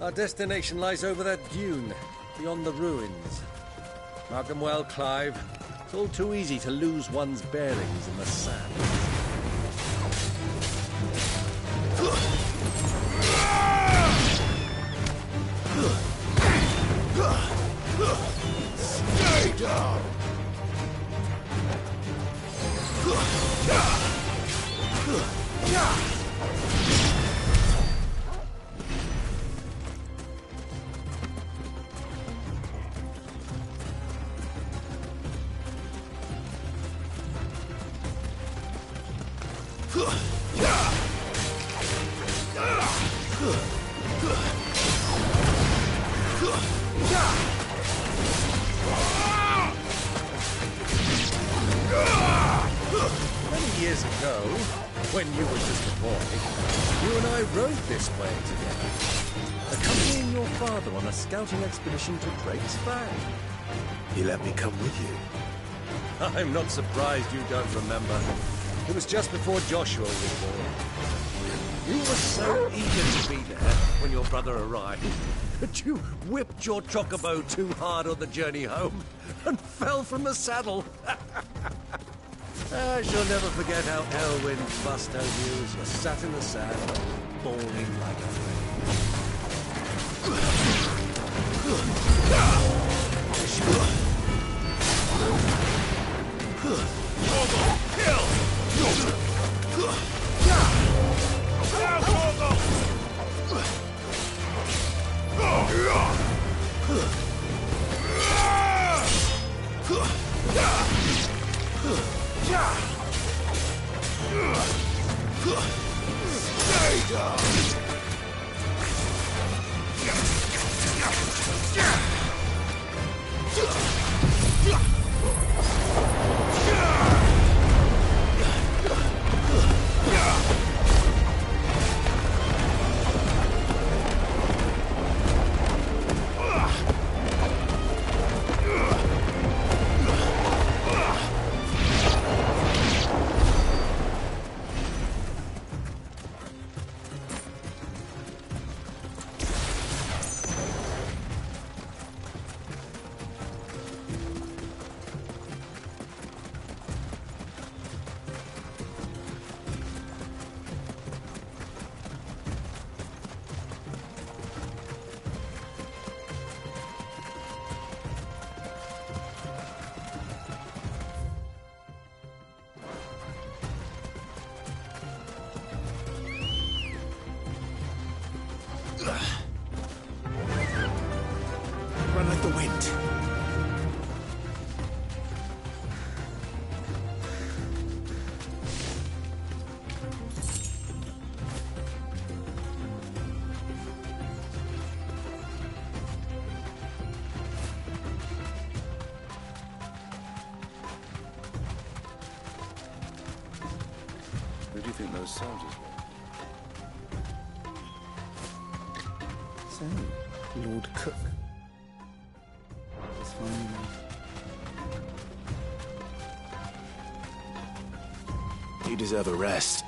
Our destination lies over that dune, beyond the ruins. Mark them well, Clive. It's all too easy to lose one's bearings in the sand. Stay down! Many years ago, when you were just a boy, you and I rode this way together, accompanying your father on a scouting expedition to Drake's Bay. He let me come with you. I'm not surprised you don't remember. It was just before Joshua was born. You were so eager to be there when your brother arrived that you whipped your chocobo too hard on the journey home and fell from the saddle. I shall never forget how Elwyn fussed over you as you sat in the sand, bawling like a Stay down! Run like the wind. Who do you think those soldiers were? So, Lord Cook. It's fine. You deserve a rest.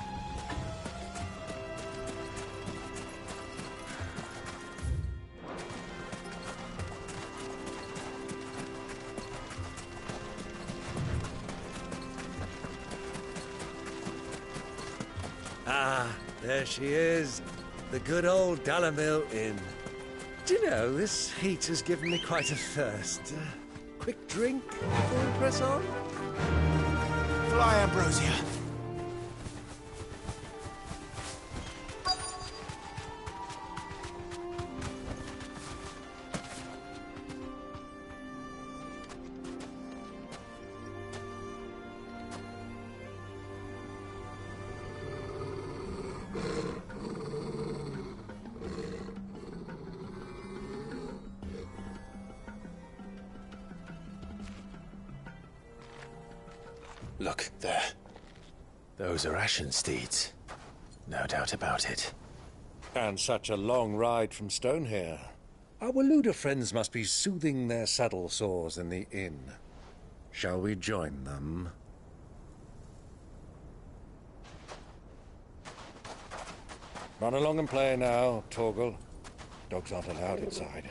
Ah, there she is. The good old Dalamil Inn. Do you know, this heat has given me quite a thirst. Quick drink before we press on? Fly, Ambrosia. Look, there. Those are Ashen steeds. No doubt about it. And such a long ride from Stonehere. Our Waluda friends must be soothing their saddle sores in the inn. Shall we join them? Run along and play now, Torgal. Dogs aren't allowed inside.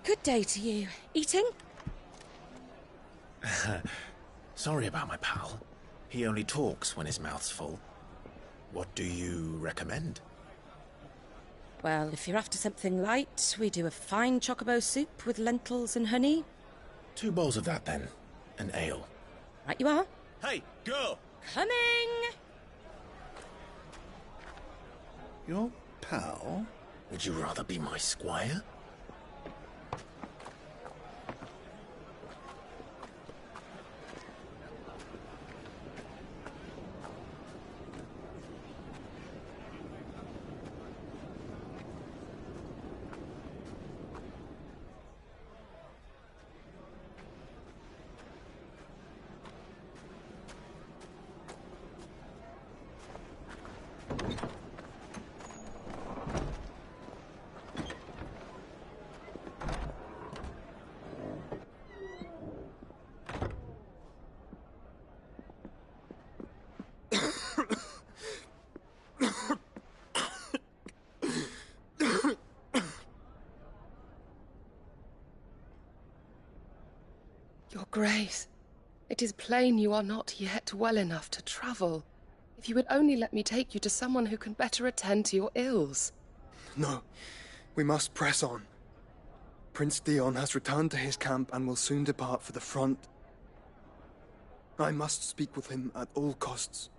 Good day to you. Eating? Sorry about my pal. He only talks when his mouth's full. What do you recommend? Well, if you're after something light, we do a fine chocobo soup with lentils and honey. 2 bowls of that, then. An ale. Right you are. Hey, girl! Coming! Your pal? Would you rather be my squire? Your Grace, it is plain you are not yet well enough to travel. If you would only let me take you to someone who can better attend to your ills. No, we must press on. Prince Theon has returned to his camp and will soon depart for the front. I must speak with him at all costs.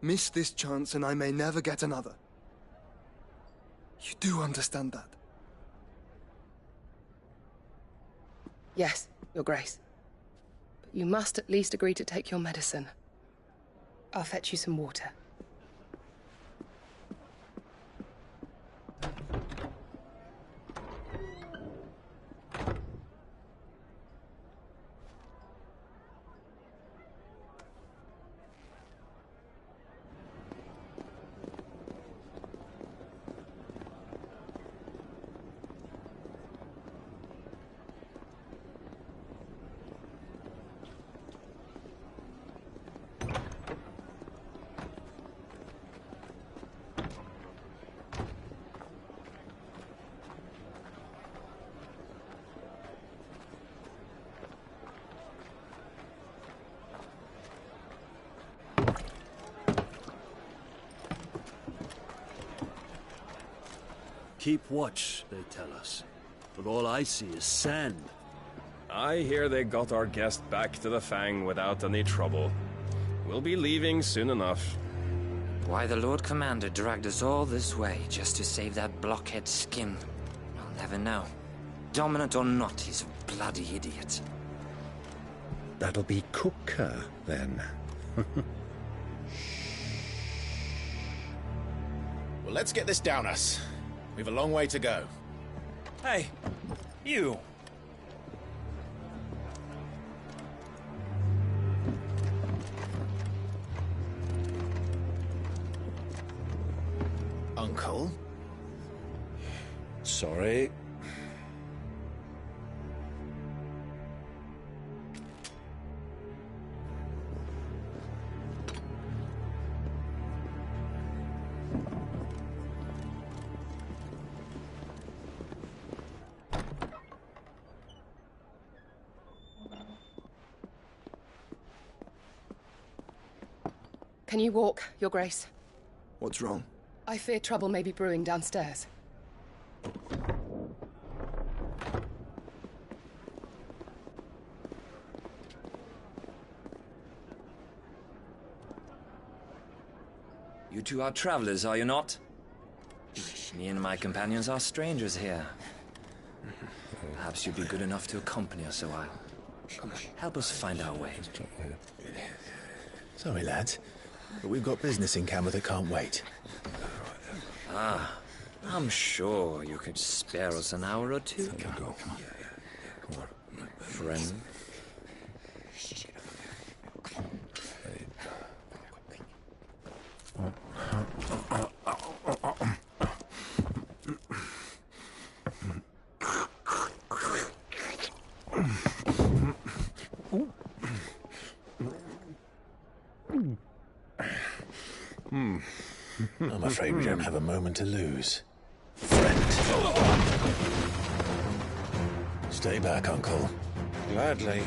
Miss this chance and I may never get another. You do understand that? Yes, Your Grace. But you must at least agree to take your medicine. I'll fetch you some water. Keep watch, they tell us. But all I see is sand. I hear they got our guest back to the Fang without any trouble. We'll be leaving soon enough. Why the Lord Commander dragged us all this way just to save that blockhead skin, I'll never know. Dominant or not, he's a bloody idiot. That'll be Cooker, then. Well, let's get this down us. We've a long way to go. Hey, you! Uncle? Sorry. Can you walk, Your Grace? What's wrong? I fear trouble may be brewing downstairs. You two are travelers, are you not? Me and my companions are strangers here. Perhaps you'd be good enough to accompany us a while. Help us find our way. Sorry, lads, but we've got business in Camber that can't wait. Ah, I'm sure you could spare us an hour or two. Come on. Friend. I'm afraid we don't have a moment to lose. Friend. Stay back, Uncle. Gladly.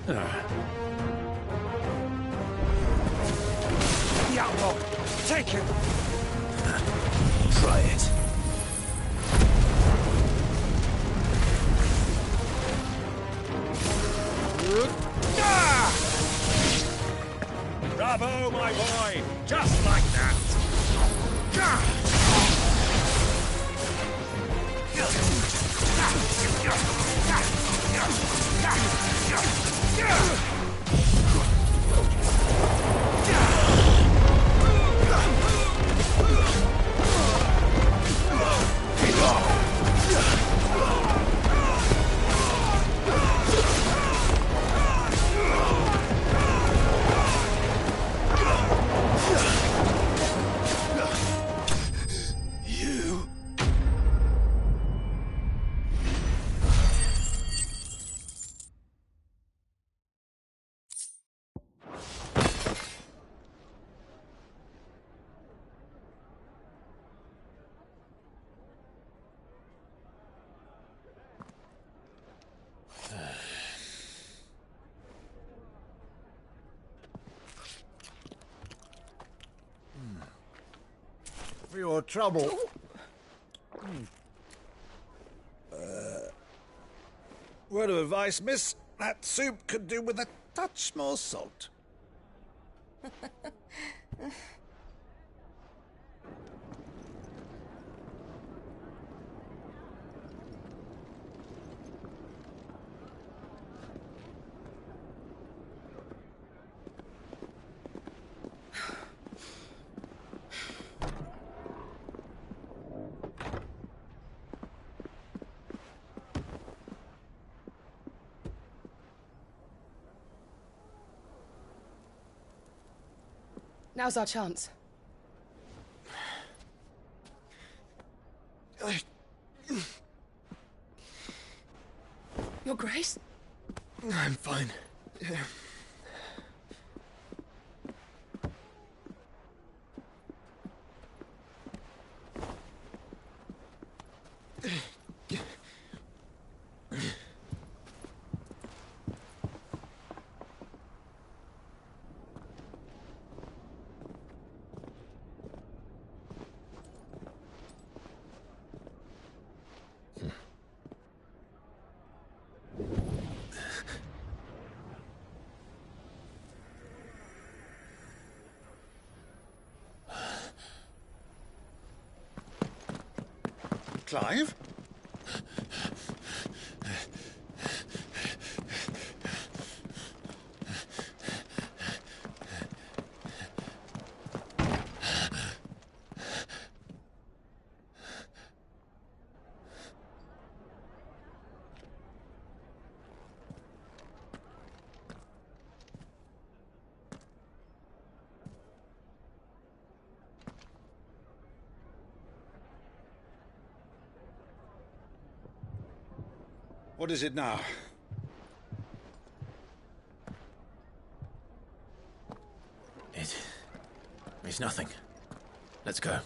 The outlaw! Take him! Try it. Bravo, my boy! Just like that! For your trouble. Word of advice, miss. That soup could do with a touch more salt. Now's our chance. Your Grace? I'm fine. Yeah. Clive? What is it now? It's nothing. Let's go.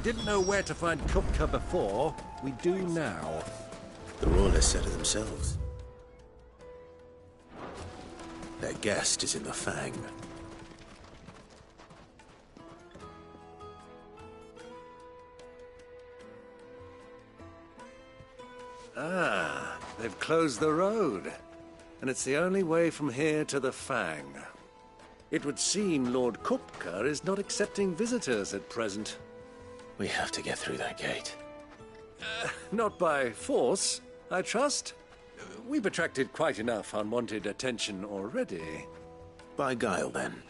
didn't know where to find Kupka before, we do now. The Royalists said it themselves. Their guest is in the Fang. Ah, they've closed the road. And it's the only way from here to the Fang. It would seem Lord Kupka is not accepting visitors at present. We have to get through that gate. Not by force, I trust. We've attracted quite enough unwanted attention already. By guile, then.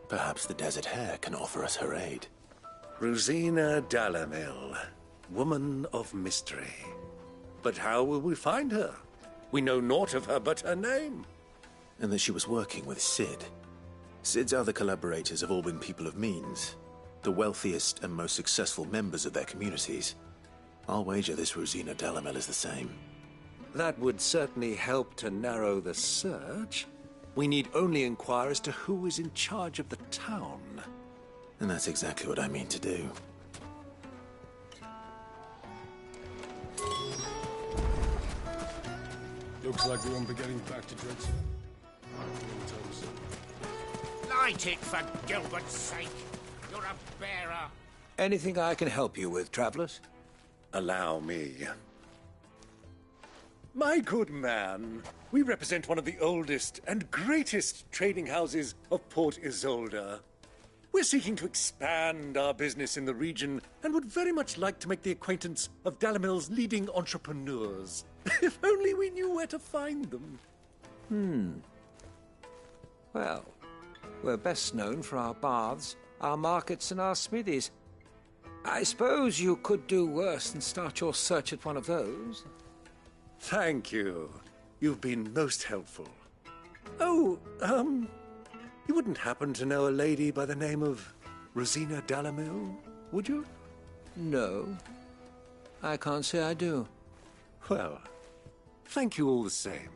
Perhaps the Desert Hare can offer us her aid. Rosina Dalamil, woman of mystery. But how will we find her? We know naught of her but her name. And that she was working with Cid. Cid's other collaborators have all been people of means, the wealthiest and most successful members of their communities. I'll wager this Rosina Dalamel is the same. That would certainly help to narrow the search. We need only inquire as to who is in charge of the town. And that's exactly what I mean to do. Looks like we won't be getting back to Dreadful. Light it, for Gilbert's sake! You're a bearer! Anything I can help you with, travelers? Allow me. My good man, we represent one of the oldest and greatest trading houses of Port Isolde. We're seeking to expand our business in the region and would very much like to make the acquaintance of Dalamil's leading entrepreneurs. If only we knew where to find them. Well, we're best known for our baths, our markets, and our smithies. I suppose you could do worse than start your search at one of those. Thank you. You've been most helpful. Oh, you wouldn't happen to know a lady by the name of Rosina Dalamil, would you? No, I can't say I do. Well, thank you all the same.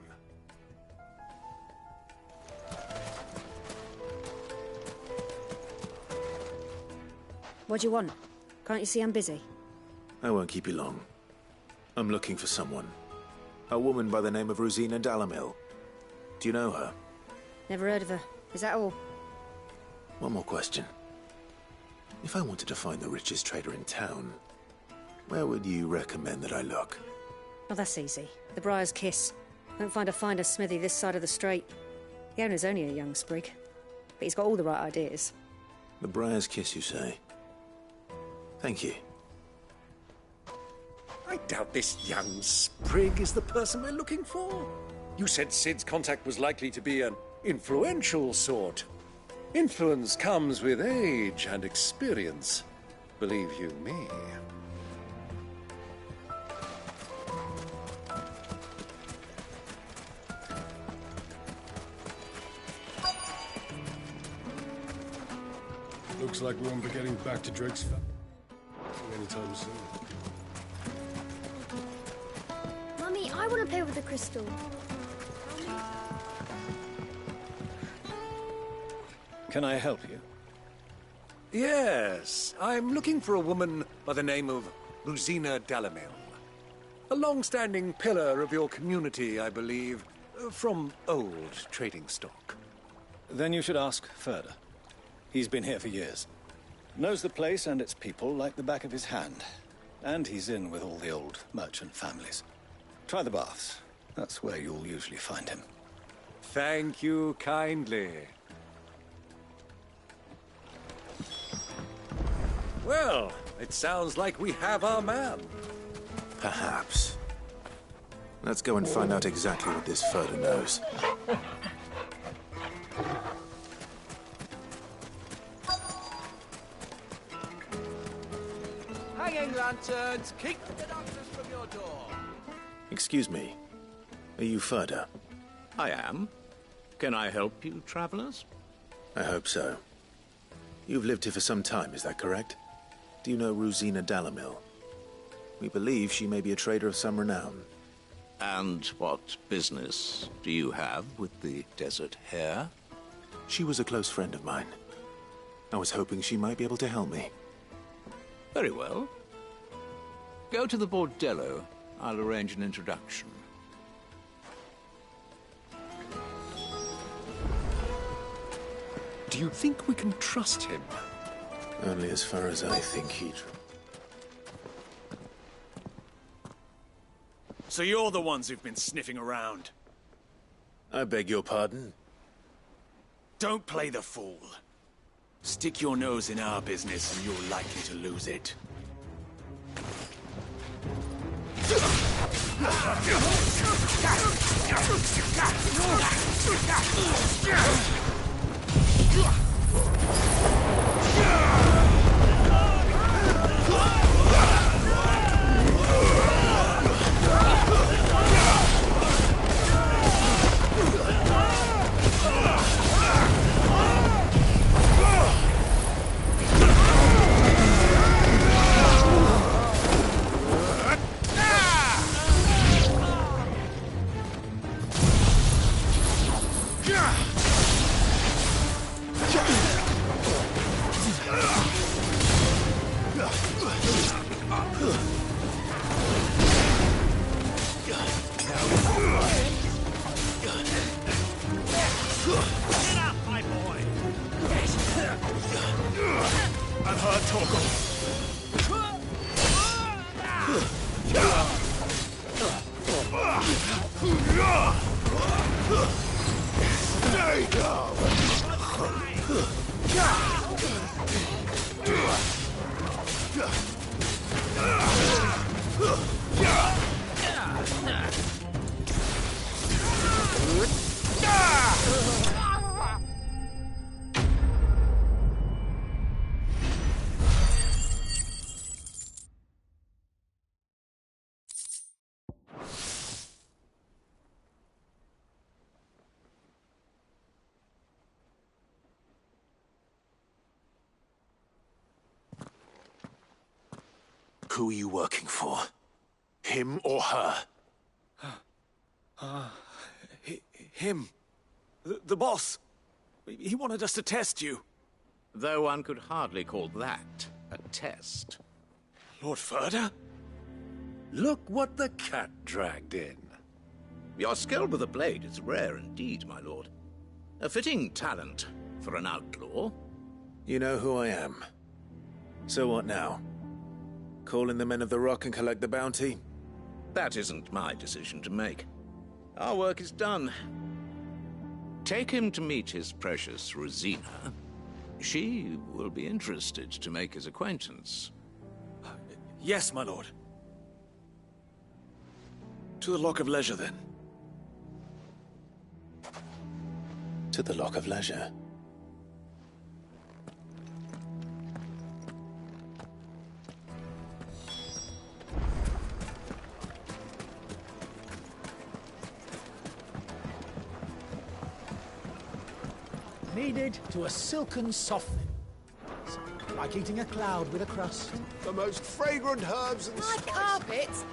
What do you want? Can't you see I'm busy? I won't keep you long. I'm looking for someone. A woman by the name of Rosina Dalamil. Do you know her? Never heard of her. Is that all? One more question. If I wanted to find the richest trader in town, where would you recommend that I look? Oh, that's easy. The Briar's Kiss. Won't find a finer smithy this side of the strait. The owner's only a young sprig, but he's got all the right ideas. The Briar's Kiss, you say? Thank you. I doubt this young sprig is the person we're looking for. You said Cid's contact was likely to be an influential sort. Influence comes with age and experience, believe you me. Looks like we won't be getting back to Drake's anytime soon. Mummy, I want to play with the crystal. Can I help you? Yes, I'm looking for a woman by the name of Rosina Dalamil. A long-standing pillar of your community, I believe, from old trading stock. Then you should ask Ferda. He's been here for years. Knows the place and its people like the back of his hand. And he's in with all the old merchant families. Try the baths. That's where you'll usually find him. Thank you kindly. Well, it sounds like we have our man. Perhaps. Let's go and find out exactly what this Ferda knows. Hanging lanterns, keep the darkness from your door. Excuse me. Are you Ferda? I am. Can I help you, travelers? I hope so. You've lived here for some time, is that correct? Do you know Rosina Dalamil? We believe she may be a trader of some renown. And what business do you have with the Desert Hare? She was a close friend of mine. I was hoping she might be able to help me. Very well. Go to the bordello. I'll arrange an introduction. Do you think we can trust him? Only as far as I think he'd... So you're the ones who've been sniffing around? I beg your pardon? Don't play the fool. Stick your nose in our business and you're likely to lose it. I've heard talk of... Stay down! Who are you working for? Him or her? Him. The boss. He wanted us to test you. Though one could hardly call that a test. Lord Ferda? Look what the cat dragged in. Your skill with a blade is rare indeed, my lord. A fitting talent for an outlaw. You know who I am. So what now? Call in the Men of the Rock and collect the bounty? That isn't my decision to make. Our work is done. Take him to meet his precious Rosina. She will be interested to make his acquaintance. Yes, my lord. To the Lock of Leisure, then. To the Lock of Leisure. Kneaded to a silken softening. Like eating a cloud with a crust. The most fragrant herbs and My carpets!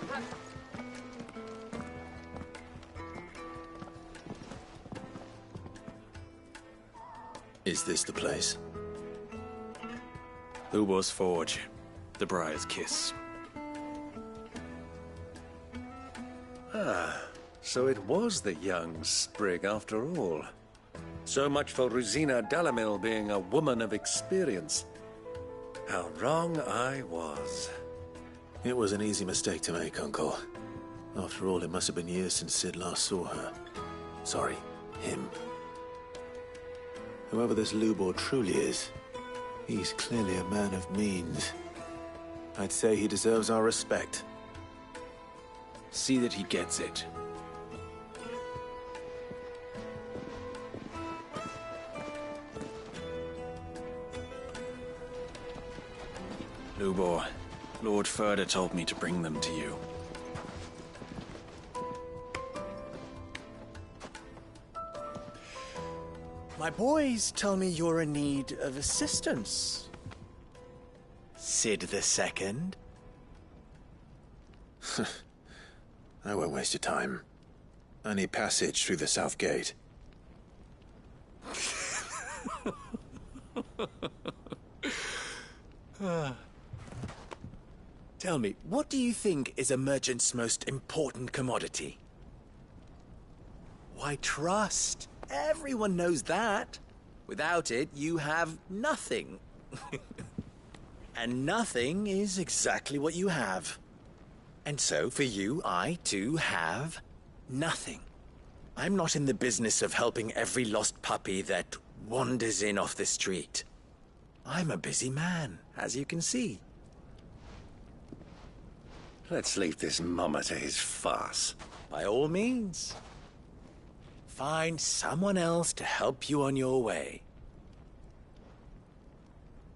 Is this the place? Lubor's Forge. The Briar's Kiss. Ah, so it was the young sprig after all. So much for Rosina Dalamil being a woman of experience. How wrong I was. It was an easy mistake to make, Uncle. After all, it must have been years since Sid last saw her. Sorry, him. Whoever this Lubor truly is, he's clearly a man of means. I'd say he deserves our respect. See that he gets it. Lubor, Lord Ferda told me to bring them to you. My boys tell me you're in need of assistance. Sid the Second. I won't waste your time. I need passage through the south gate. Tell me, what do you think is a merchant's most important commodity? Why, trust. Everyone knows that. Without it, you have nothing. And nothing is exactly what you have. And so, for you, I, too, have nothing. I'm not in the business of helping every lost puppy that wanders in off the street. I'm a busy man, as you can see. Let's leave this mummer to his farce. By all means. Find someone else to help you on your way.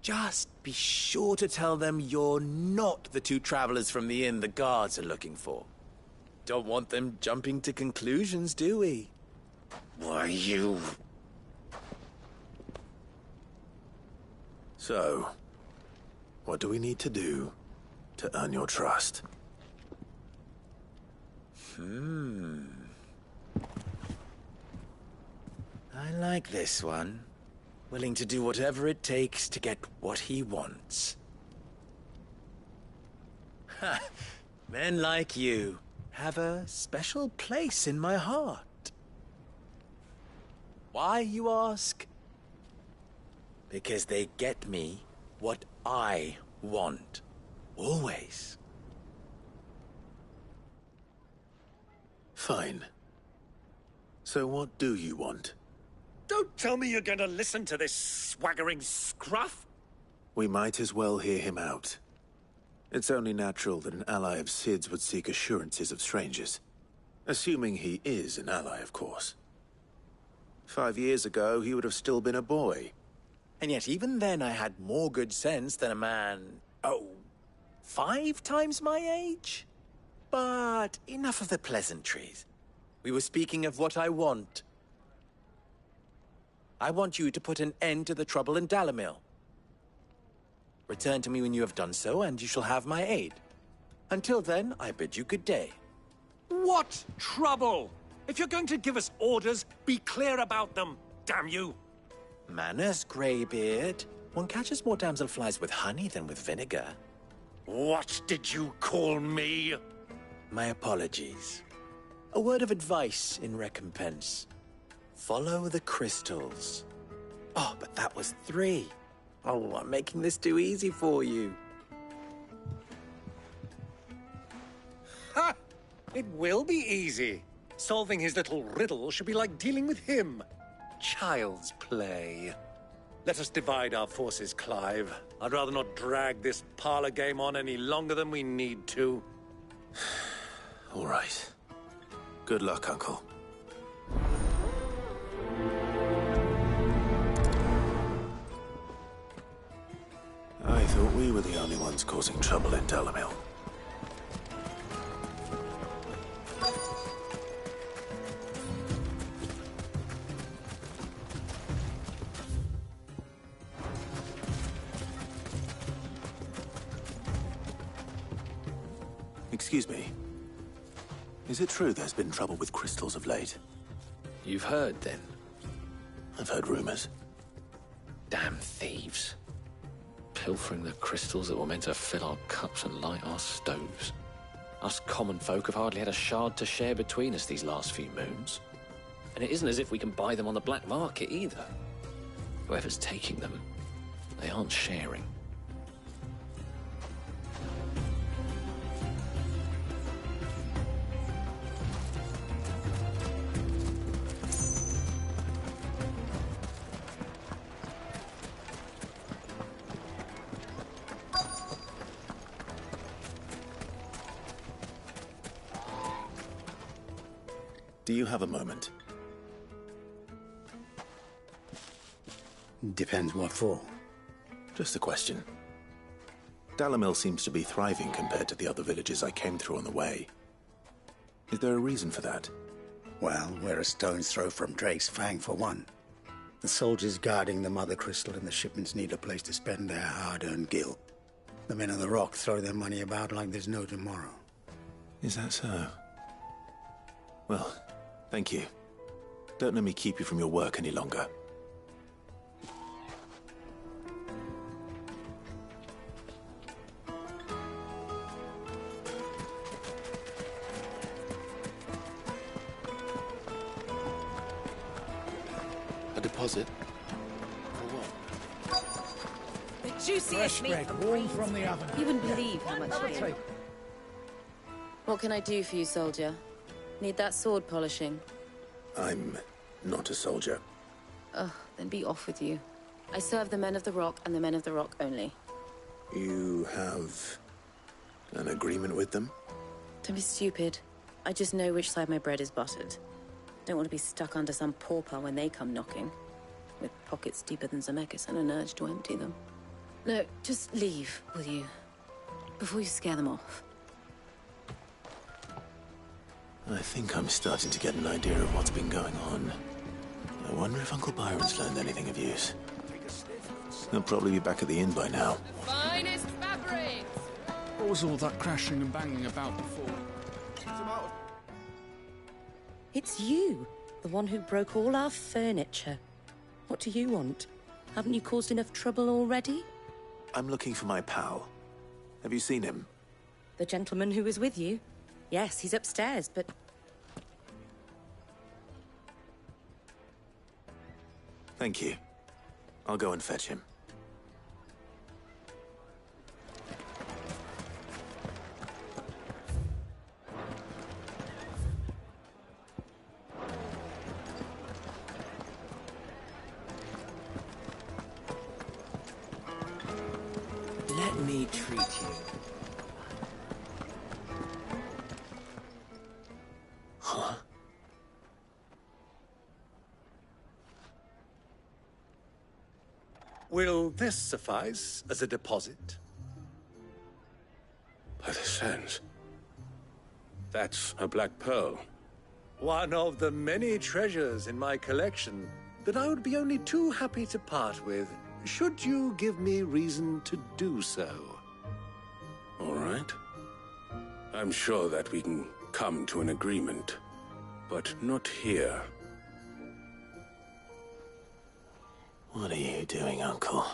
Just be sure to tell them you're not the two travelers from the inn the guards are looking for. Don't want them jumping to conclusions, do we? Why, you... So, what do we need to do to earn your trust? I like this one. Willing to do whatever it takes to get what he wants. Ha! Men like you have a special place in my heart. Why, you ask? Because they get me what I want. Always. Fine. So what do you want? Don't tell me you're going to listen to this swaggering scruff! We might as well hear him out. It's only natural that an ally of Sid's would seek assurances of strangers. Assuming he is an ally, of course. 5 years ago, he would have still been a boy. And yet even then I had more good sense than a man, 5 times my age? But enough of the pleasantries. We were speaking of what I want. I want you to put an end to the trouble in Dalamil. Return to me when you have done so, and you shall have my aid. Until then, I bid you good day. What trouble? If you're going to give us orders, be clear about them, damn you! Manners, Greybeard. One catches more damselflies with honey than with vinegar. What did you call me? My apologies. A word of advice in recompense. Follow the crystals. Oh, but that was 3. Oh, I'm making this too easy for you. Ha! It will be easy. Solving his little riddle should be like dealing with him. Child's play. Let us divide our forces, Clive. I'd rather not drag this parlor game on any longer than we need to. All right. Good luck, Uncle. I thought we were the only ones causing trouble in Dalamil. Excuse me. Is it true there's been trouble with crystals of late? You've heard, then? I've heard rumors. Damn thieves. Pilfering the crystals that were meant to fill our cups and light our stoves. Us common folk have hardly had a shard to share between us these last few moons. And it isn't as if we can buy them on the black market either. Whoever's taking them, they aren't sharing. Do you have a moment? Depends what for. Just a question. Dalamil seems to be thriving compared to the other villages I came through on the way. Is there a reason for that? Well, we're a stone's throw from Drake's Fang, for one. The soldiers guarding the Mother Crystal and the shipments need a place to spend their hard-earned gil. The men of the Rock throw their money about like there's no tomorrow. Is that so? Well, thank you. Don't let me keep you from your work any longer. deposit? The juiciest meat from warm from the oven. You wouldn't believe how much you do. What can I do for you, soldier? Need that sword polishing? I'm not a soldier. Ugh, then be off with you. I serve the men of the Rock and the men of the Rock only. You have an agreement with them? Don't be stupid. I just know which side my bread is buttered. Don't want to be stuck under some pauper when they come knocking. With pockets deeper than Zemeckis and an urge to empty them. No, just leave, will you? Before you scare them off. I think I'm starting to get an idea of what's been going on. I wonder if Uncle Byron's learned anything of use. He'll probably be back at the inn by now. Finest fabrics! What was all that crashing and banging about before? It's you, the one who broke all our furniture. What do you want? Haven't you caused enough trouble already? I'm looking for my pal. Have you seen him? The gentleman who was with you? Yes, he's upstairs, but... Thank you. I'll go and fetch him. Let me treat you. Huh? Will this suffice as a deposit? By the sands. That's a black pearl. One of the many treasures in my collection that I would be only too happy to part with, should you give me reason to do so. All right. I'm sure that we can come to an agreement, but not here. What are you doing, Uncle?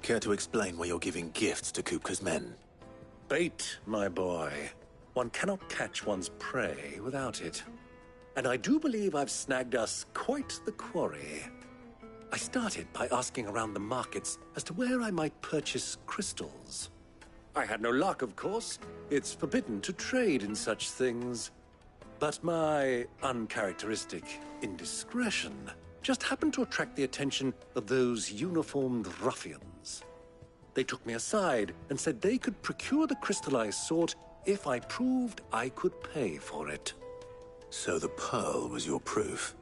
Care to explain why you're giving gifts to Kupka's men? Bait, my boy. One cannot catch one's prey without it. And I do believe I've snagged us quite the quarry. I started by asking around the markets as to where I might purchase crystals. I had no luck, of course. It's forbidden to trade in such things. But my uncharacteristic indiscretion just happened to attract the attention of those uniformed ruffians. They took me aside and said they could procure the crystal I sought if I proved I could pay for it. So the pearl was your proof?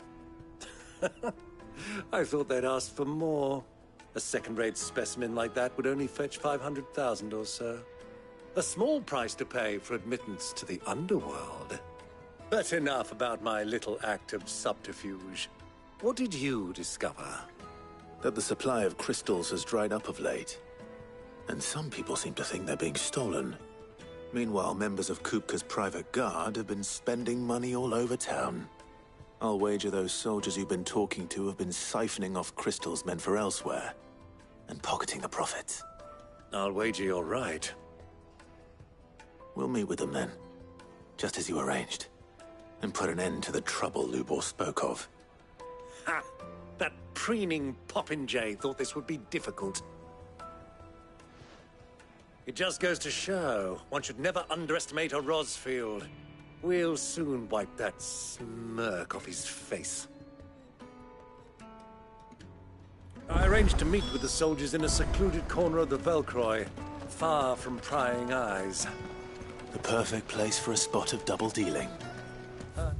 I thought they'd asked for more. A second-rate specimen like that would only fetch 500,000 or so. A small price to pay for admittance to the underworld. But enough about my little act of subterfuge. What did you discover? That the supply of crystals has dried up of late. And some people seem to think they're being stolen. Meanwhile, members of Kupka's private guard have been spending money all over town. I'll wager those soldiers you've been talking to have been siphoning off crystals meant for elsewhere, and pocketing the profits. I'll wager you're right. We'll meet with them then, just as you arranged, and put an end to the trouble Lubor spoke of. Ha! That preening popinjay thought this would be difficult. It just goes to show, one should never underestimate a Rosfield. We'll soon wipe that smirk off his face. I arranged to meet with the soldiers in a secluded corner of the Velcroy, far from prying eyes. The perfect place for a spot of double dealing. I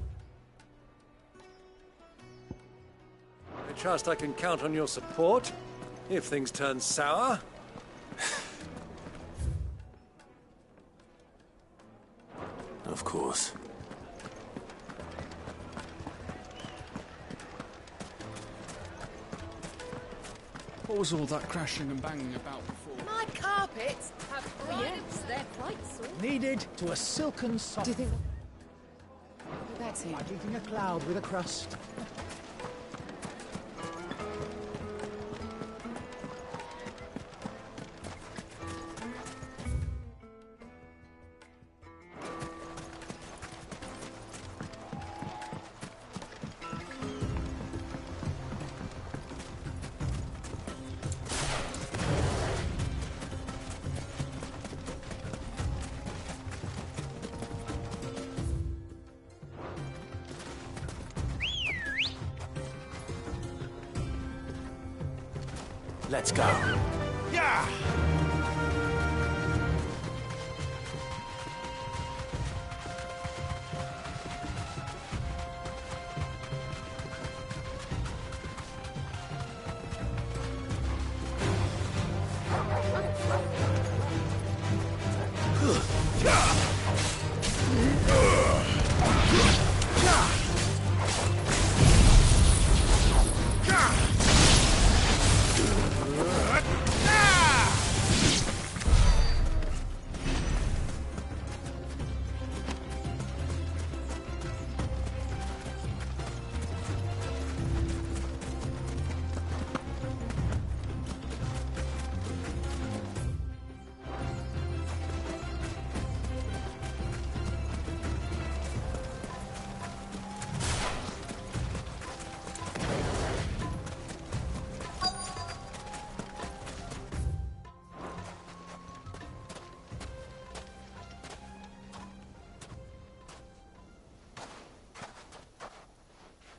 trust I can count on your support, if things turn sour. Of course. What was all that crashing and banging about before? My carpets have brightness. They're quite soft. Needed to a silken soft. Do you think... Betsy. Like eating a cloud with a crust. Let's go. Yeah!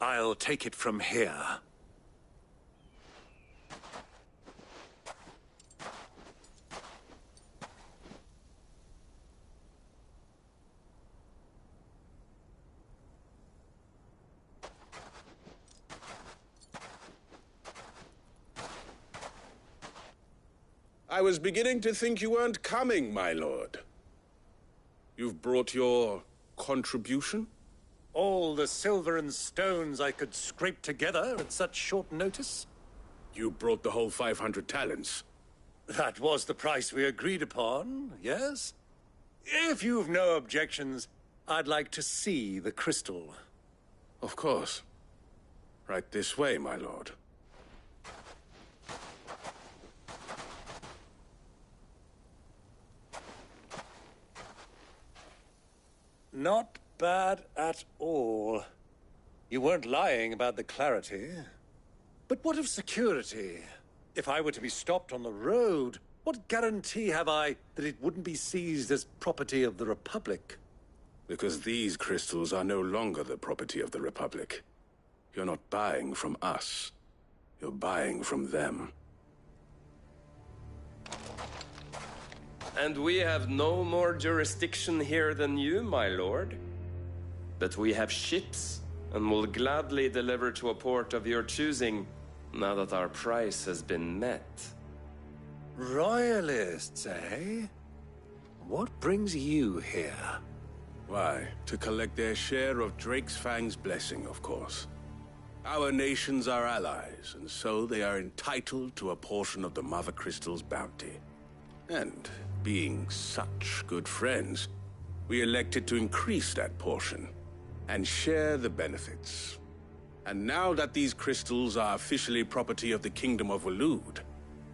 I'll take it from here. I was beginning to think you weren't coming, my lord. You've brought your contribution? All the silver and stones I could scrape together at such short notice? You brought the whole 500 talents. That was the price we agreed upon, yes? If you've no objections, I'd like to see the crystal. Of course. Right this way, my lord. Not bad at all. You weren't lying about the clarity. But what of security? If I were to be stopped on the road, what guarantee have I that it wouldn't be seized as property of the Republic? Because these crystals are no longer the property of the Republic. You're not buying from us. You're buying from them. And we have no more jurisdiction here than you, my lord. But we have ships, and will gladly deliver to a port of your choosing, now that our price has been met. Royalists, eh? What brings you here? Why, to collect their share of Drake's Fang's blessing, of course. Our nations are allies, and so they are entitled to a portion of the Mother Crystal's bounty. And, being such good friends, we elected to increase that portion and share the benefits. And now that these crystals are officially property of the Kingdom of Waloed,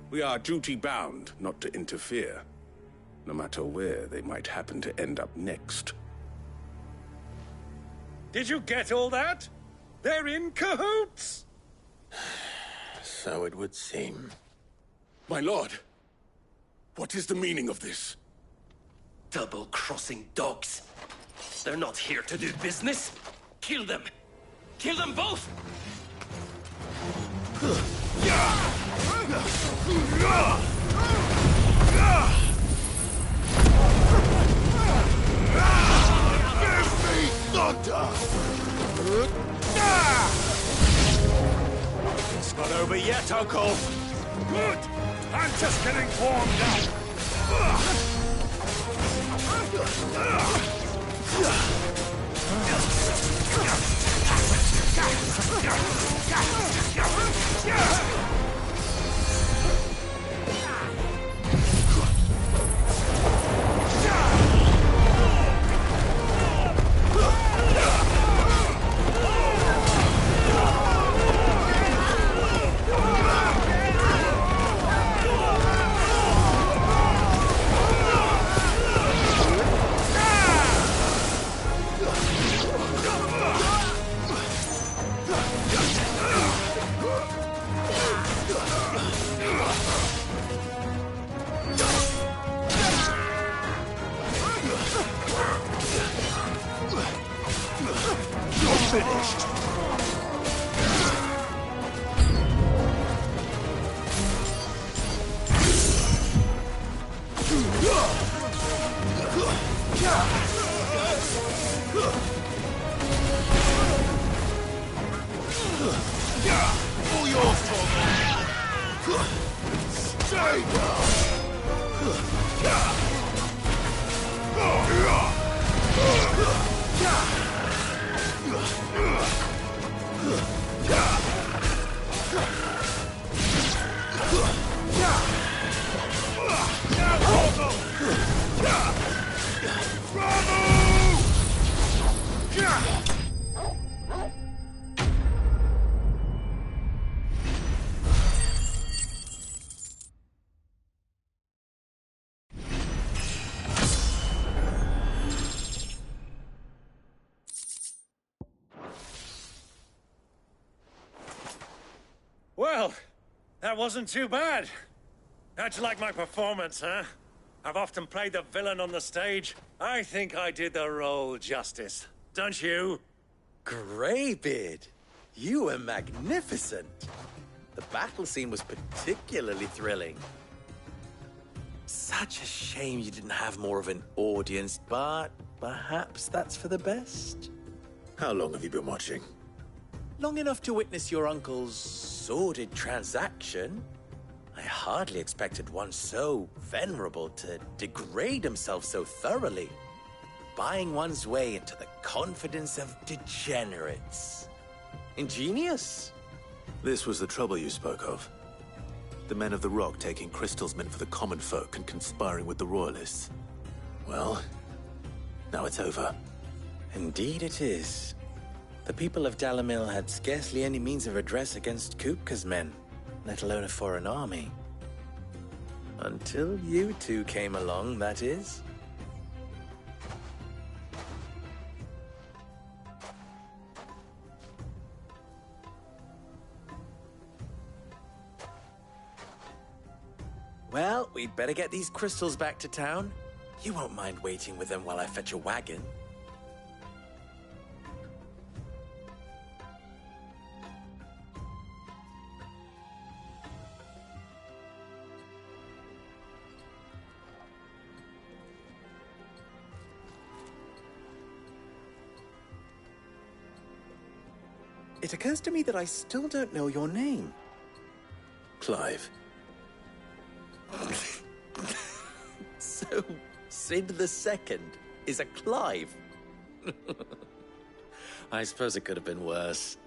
we are duty-bound not to interfere, no matter where they might happen to end up next. Did you get all that? They're in cahoots! So it would seem. My lord, what is the meaning of this? Double-crossing dogs. They're not here to do business. Kill them. Kill them both! It's not over yet, Uncle. Good. I'm just getting warmed up. finished. All your fault. Stay Well, that wasn't too bad. How'd you like my performance, huh? I've often played the villain on the stage. I think I did the role justice. Don't you? Greybeard, you were magnificent. The battle scene was particularly thrilling. Such a shame you didn't have more of an audience, but perhaps that's for the best. How long have you been watching? Long enough to witness your uncle's sordid transaction. I hardly expected one so venerable to degrade himself so thoroughly, buying one's way into the confidence of degenerates. Ingenious. This was the trouble you spoke of. The men of the Rock taking Crystal's men for the common folk and conspiring with the Royalists. Well, now it's over. Indeed it is. The people of Dalamil had scarcely any means of redress against Kupka's men, let alone a foreign army. Until you two came along, that is. Well, we'd better get these crystals back to town. You won't mind waiting with them while I fetch a wagon. It occurs to me that I still don't know your name. Clive. So, Sid the Second is a Clive? I suppose it could have been worse.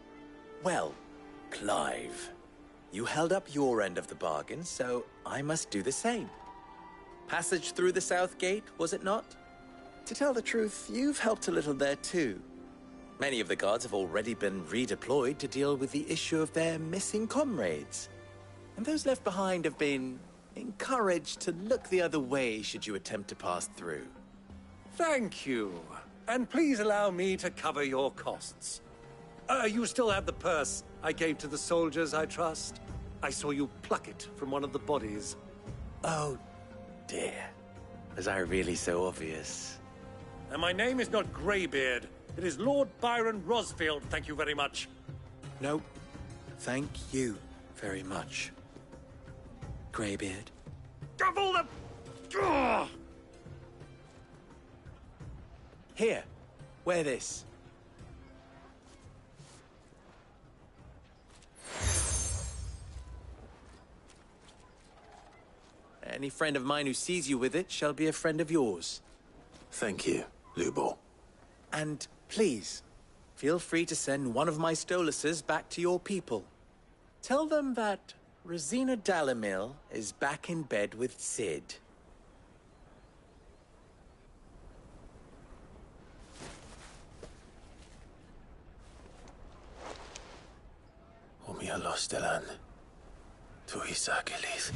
Well, Clive, you held up your end of the bargain, so I must do the same. Passage through the South Gate, was it not? To tell the truth, you've helped a little there too. Many of the guards have already been redeployed to deal with the issue of their missing comrades. And those left behind have been encouraged to look the other way should you attempt to pass through. Thank you. And please allow me to cover your costs. You still have the purse I gave to the soldiers, I trust? I saw you pluck it from one of the bodies. Oh, dear. Was I really so obvious? And my name is not Greybeard. It is Lord Byron Rosfield, thank you very much. No, thank you very much, Greybeard. Of all the... Ugh! Here, wear this. Any friend of mine who sees you with it shall be a friend of yours. Thank you, Lubor. And please, feel free to send one of my Stoluses back to your people. Tell them that Rosina Dalamil is back in bed with Sid. Omia los delan. Tu isakelis.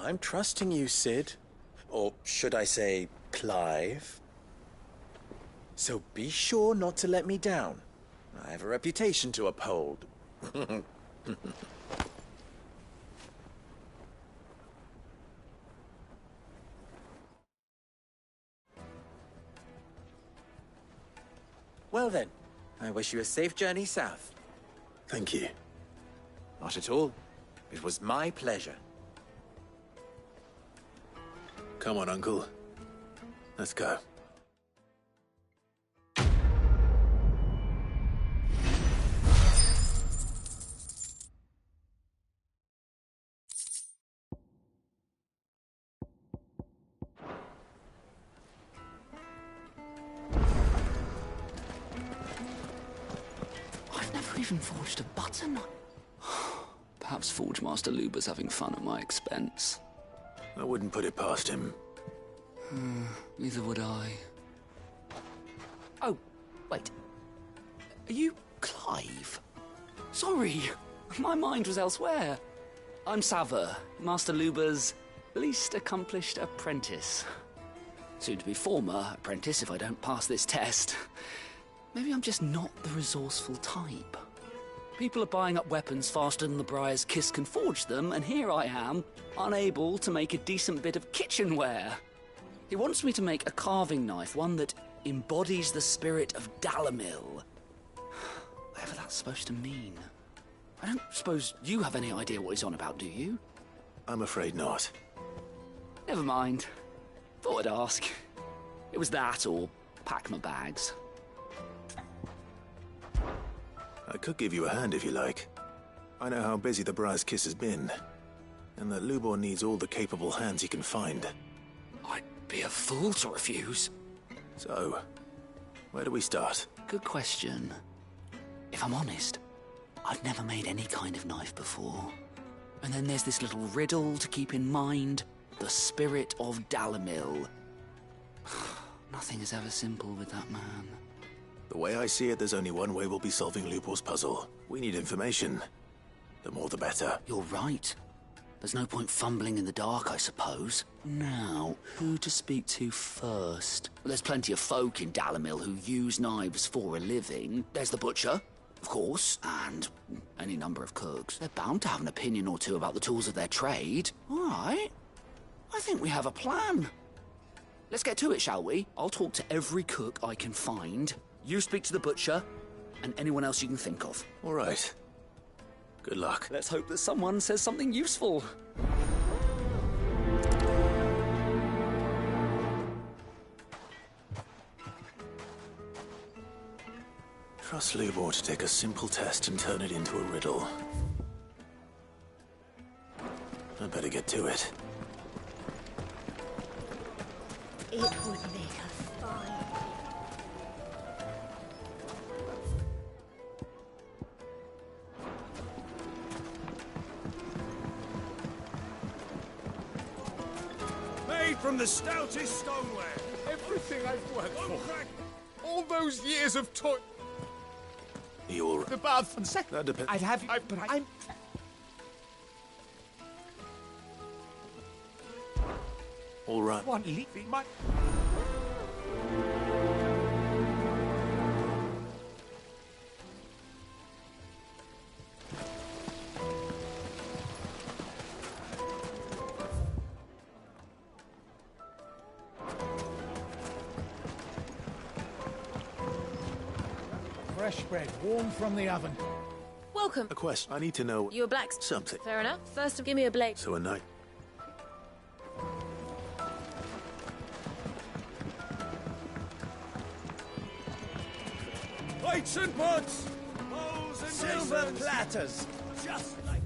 I'm trusting you, Sid. Or should I say, Clive? So be sure not to let me down. I have a reputation to uphold. Well then, I wish you a safe journey south. Thank you. Not at all. It was my pleasure. Come on, Uncle. Let's go. I've never even forged a butter knife. Perhaps Forge Master Luber's having fun at my expense. I wouldn't put it past him. Neither would I. Oh, wait. Are you Clive? Sorry, my mind was elsewhere. I'm Sava, Master Luber's least accomplished apprentice. Soon to be former apprentice if I don't pass this test. Maybe I'm just not the resourceful type. People are buying up weapons faster than the Briar's Kiss can forge them, and here I am, unable to make a decent bit of kitchenware. He wants me to make a carving knife, one that embodies the spirit of Dalamil. Whatever that's supposed to mean. I don't suppose you have any idea what he's on about, do you? I'm afraid not. Never mind. Thought I'd ask. It was that, or pack my bags. I could give you a hand if you like. I know how busy the Briar's Kiss has been, and that Lubor needs all the capable hands he can find. I'd be a fool to refuse. So, where do we start? Good question. If I'm honest, I've never made any kind of knife before. And then there's this little riddle to keep in mind. The spirit of Dalamil. Nothing is ever simple with that man. The way I see it, there's only one way we'll be solving Lubor's puzzle. We need information. The more the better. You're right. There's no point fumbling in the dark, I suppose. Now, who to speak to first? Well, there's plenty of folk in Dalamil who use knives for a living. There's the butcher, of course, and any number of cooks. They're bound to have an opinion or two about the tools of their trade. All right. I think we have a plan. Let's get to it, shall we? I'll talk to every cook I can find. You speak to the butcher, and anyone else you can think of. All right. Good luck. Let's hope that someone says something useful. Trust Lubor to take a simple test and turn it into a riddle. I better get to it. It would make a fine. Made from the stoutest stoneware. Everything I've worked for. All those years of toil. You're... The bath and second. That depends. I'd have you... but I'm... All right. One leaving my... Fresh bread, warm from the oven. Welcome. A quest. I need to know... You're black. Something. Fair enough. First, give me a blade. So a knife. Plates and pots, bowls and silver Silver platters. just like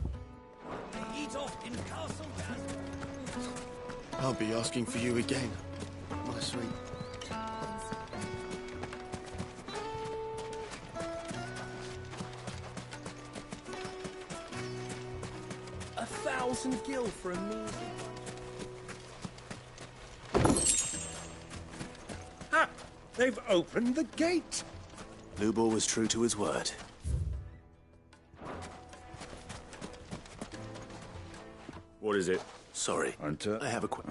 they eat off in Castle Daz. I'll be asking for you again, my sweet. $1,000 gil for a meal. Ha! They've opened the gate. Lubor was true to his word. What is it? Sorry. Hunter? I have a quick...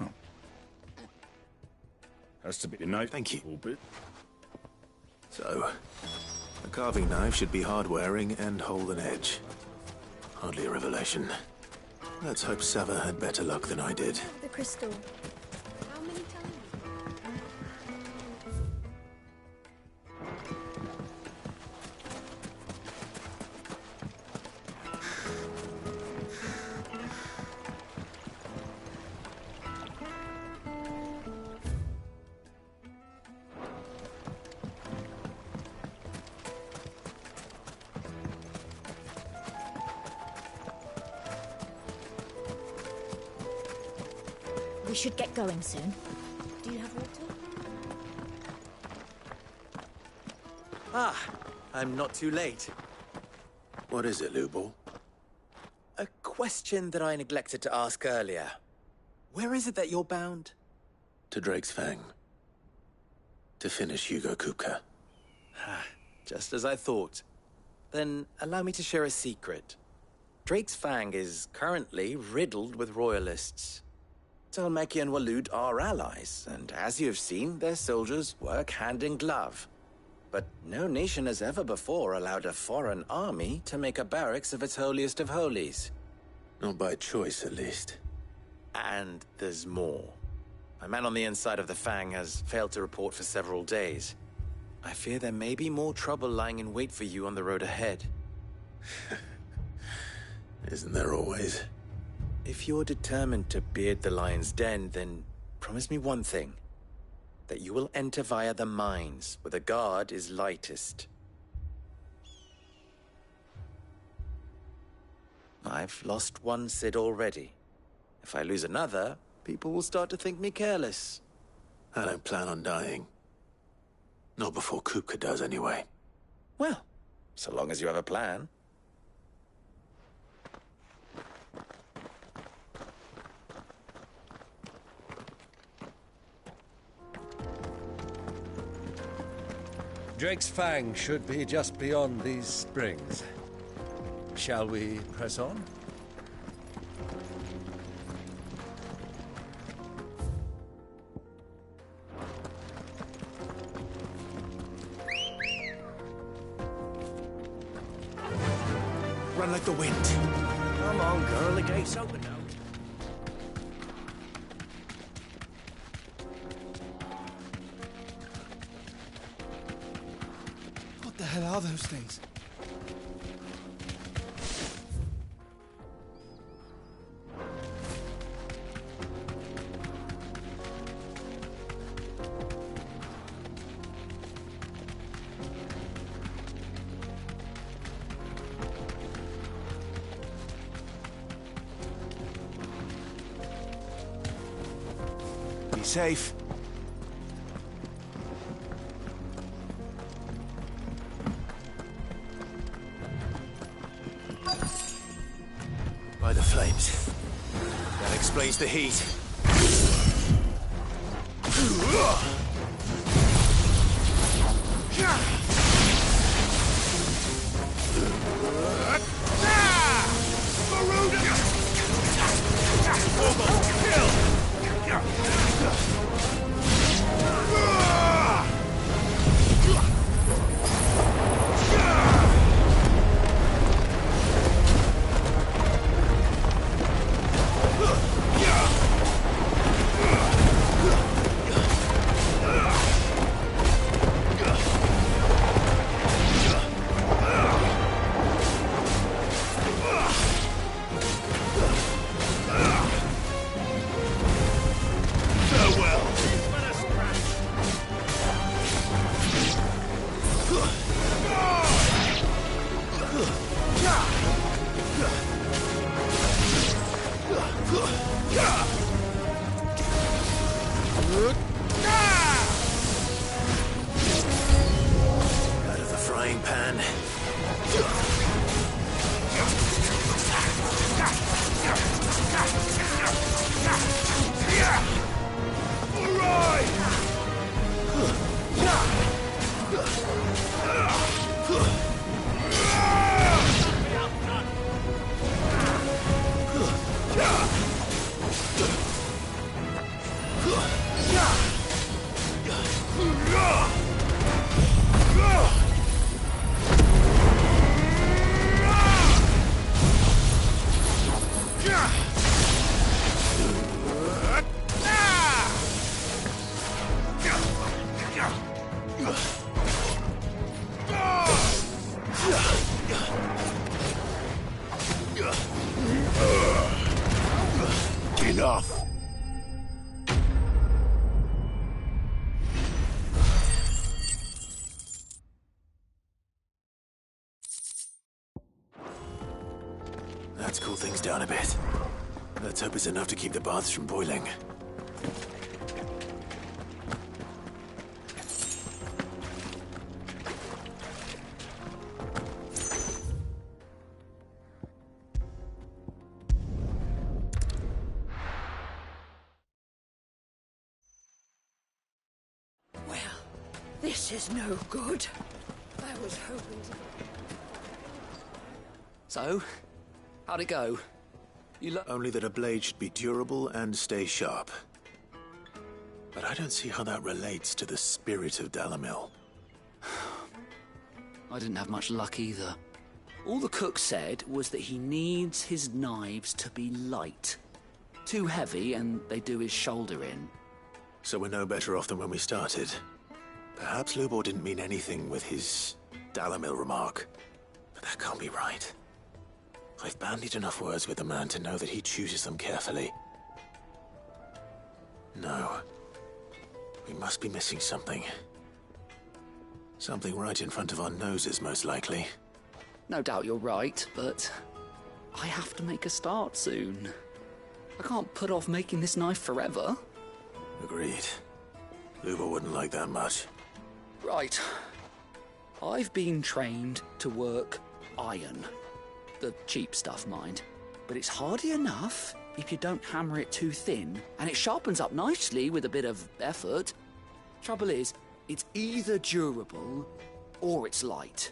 Has to be a knife. Thank you. A bit. So, a carving knife should be hard-wearing and hold an edge. Hardly a revelation. Let's hope Sava had better luck than I did. The crystal. How many times? We should get going soon. Do you have water? Ah, I'm not too late. What is it, Lubor? A question that I neglected to ask earlier. Where is it that you're bound? To Drake's Fang. To finish Hugo Kupka. Just as I thought. Then allow me to share a secret. Drake's Fang is currently riddled with royalists. Talmeki and Walud are allies, and as you have seen, their soldiers work hand in glove. But no nation has ever before allowed a foreign army to make a barracks of its holiest of holies. Not by choice, at least. And there's more. A man on the inside of the Fang has failed to report for several days. I fear there may be more trouble lying in wait for you on the road ahead. Isn't there always? If you're determined to beard the lion's den, then promise me one thing. That you will enter via the mines, where the guard is lightest. I've lost one Cid already. If I lose another, people will start to think me careless. I don't plan on dying. Not before Kupka does, anyway. Well, so long as you have a plan. Drake's Fang should be just beyond these springs. Shall we press on? Run like the wind. Come on, girl, the gate's open now. What the hell are those things? Be safe. By the flames. That explains the heat. Out of the frying pan. Enough. Let's cool things down a bit. Let's hope it's enough to keep the baths from boiling. This is no good. I was hoping to... So, how'd it go? Only that a blade should be durable and stay sharp. But I don't see how that relates to the spirit of Dalamil. I didn't have much luck either. All the cook said was that he needs his knives to be light. Too heavy and they do his shoulder in. So we're no better off than when we started. Perhaps Lubor didn't mean anything with his Dalamil remark. But that can't be right. I've bandied enough words with the man to know that he chooses them carefully. No. We must be missing something. Something right in front of our noses, most likely. No doubt you're right, but I have to make a start soon. I can't put off making this knife forever. Agreed. Lubor wouldn't like that much. Right. I've been trained to work iron. The cheap stuff, mind. But it's hardy enough if you don't hammer it too thin, and it sharpens up nicely with a bit of effort. Trouble is, it's either durable or it's light.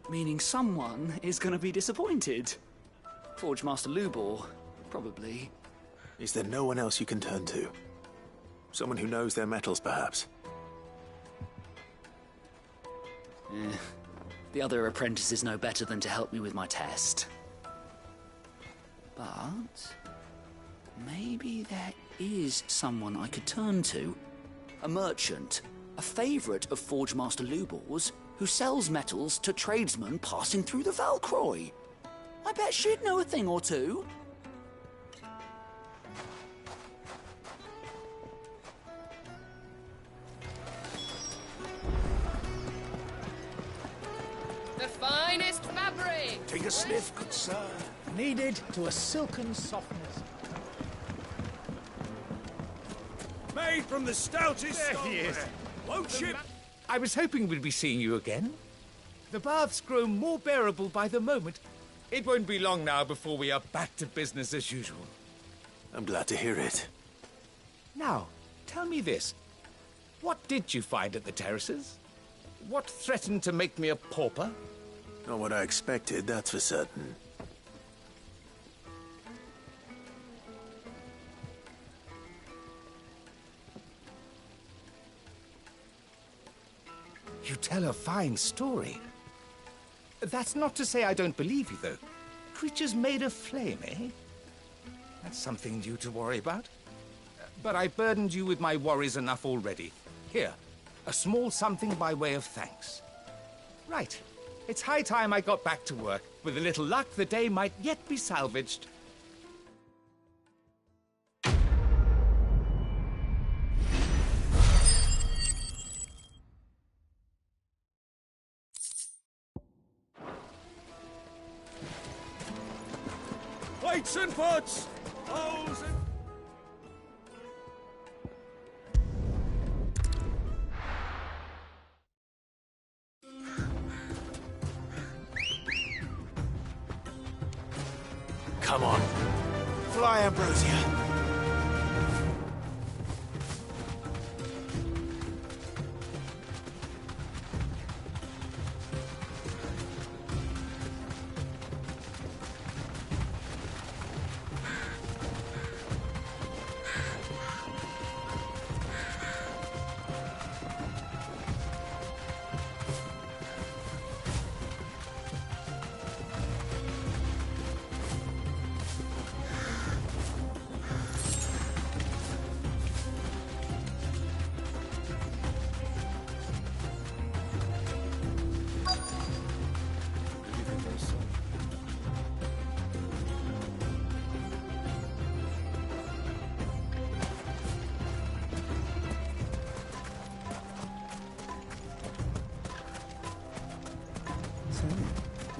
Meaning someone is going to be disappointed. Forge Master Lubor, probably. Is there no one else you can turn to? Someone who knows their metals, perhaps? The other apprentices know better than to help me with my test. But maybe there is someone I could turn to. A merchant, a favourite of Forge Master Lubor's, who sells metals to tradesmen passing through the Valcroy. I bet she'd know a thing or two. The finest fabric! Take a sniff, good sir. Kneaded to a silken softness. Made from the stoutest There he is. Won't ship. I was hoping we'd be seeing you again. The baths grow more bearable by the moment. It won't be long now before we are back to business as usual. I'm glad to hear it. Now, tell me this. What did you find at the terraces? What threatened to make me a pauper? Not what I expected, that's for certain. You tell a fine story. That's not to say I don't believe you, though. Creatures made of flame, eh? That's something new to worry about. But I burdened you with my worries enough already. Here, a small something by way of thanks. Right. It's high time I got back to work. With a little luck, the day might yet be salvaged. Plates and pots! Bowls and... Come on. Fly, Ambrosia.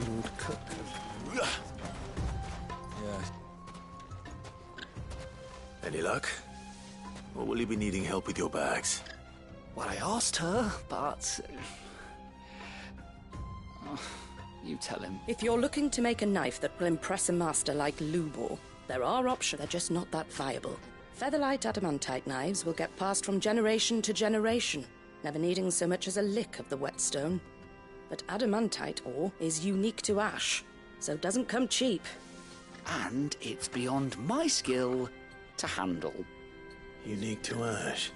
Lord Cook. Yeah. Any luck? Or will you be needing help with your bags? Well, I asked her, but... you tell him. If you're looking to make a knife that will impress a master like Lubor, there are options. They're just not that viable. Featherlight adamantite knives will get passed from generation to generation. never needing so much as a lick of the whetstone. But adamantite ore is unique to ash, so doesn't come cheap. And it's beyond my skill to handle. Unique to ash.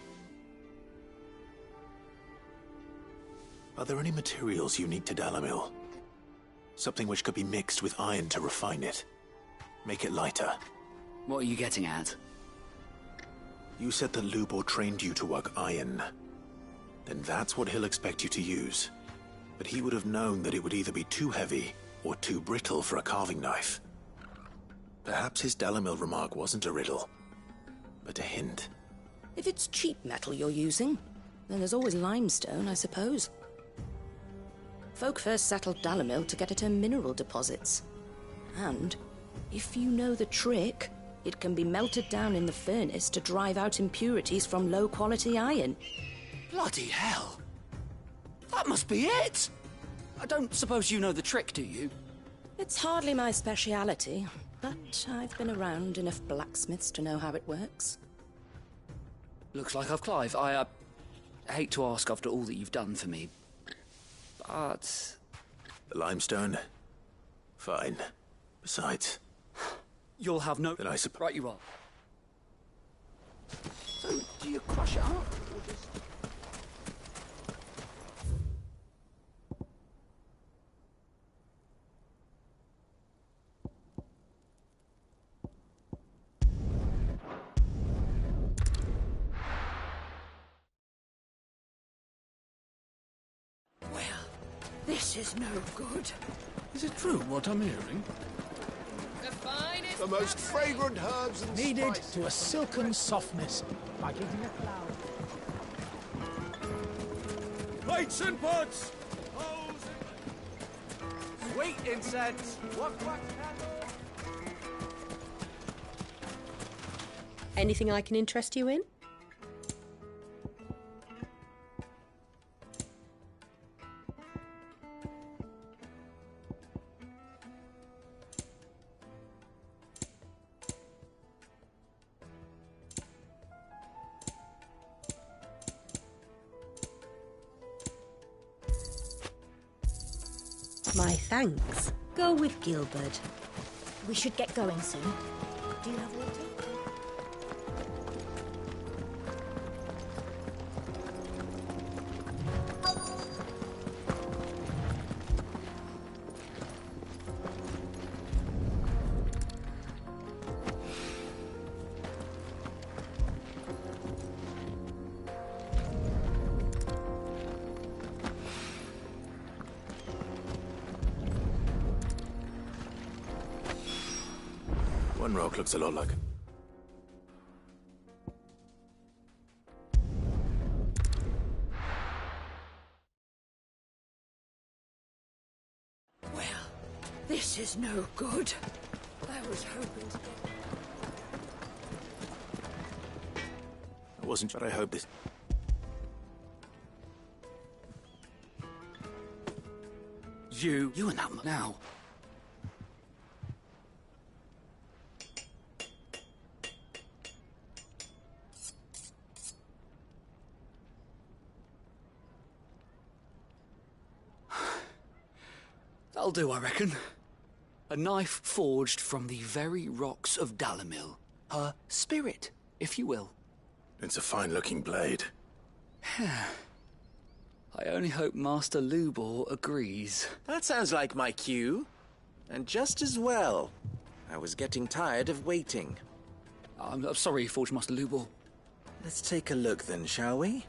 Are there any materials unique to Dalamil? Something which could be mixed with iron to refine it. Make it lighter. What are you getting at? You said that Lubor trained you to work iron. Then that's what he'll expect you to use. But he would have known that it would either be too heavy or too brittle for a carving knife. Perhaps his Dalamil remark wasn't a riddle, but a hint. If it's cheap metal you're using, then there's always limestone, I suppose. Folk first settled Dalamil to get at her mineral deposits. And, if you know the trick, it can be melted down in the furnace to drive out impurities from low-quality iron. Bloody hell! That must be it! I don't suppose you know the trick, do you? It's hardly my speciality, but I've been around enough blacksmiths to know how it works. Looks like I've Clive. I hate to ask after all that you've done for me, but... The limestone? Fine. Besides... You'll have no... Then I suppose... Right you are. So, do you crush it up, or just... This is no good. Is it true what I'm hearing? The finest... The most fragrant herbs and Kneaded spices. to a silken softness, like eating a cloud. Plates and pots! Sweet incense. Wax candle. Anything I can interest you in? My thanks. Go with Gilbert. We should get going soon. Do you have water? One rock looks a lot like... Well, this is no good. I was hoping to get... I wasn't sure. I hope this... You and that now. That'll do, I reckon. A knife forged from the very rocks of Dalamil. Her spirit, if you will. It's a fine-looking blade. I only hope Master Lubor agrees. That sounds like my cue. And just as well. I was getting tired of waiting. I'm sorry, Forge Master Lubor. Let's take a look then, shall we?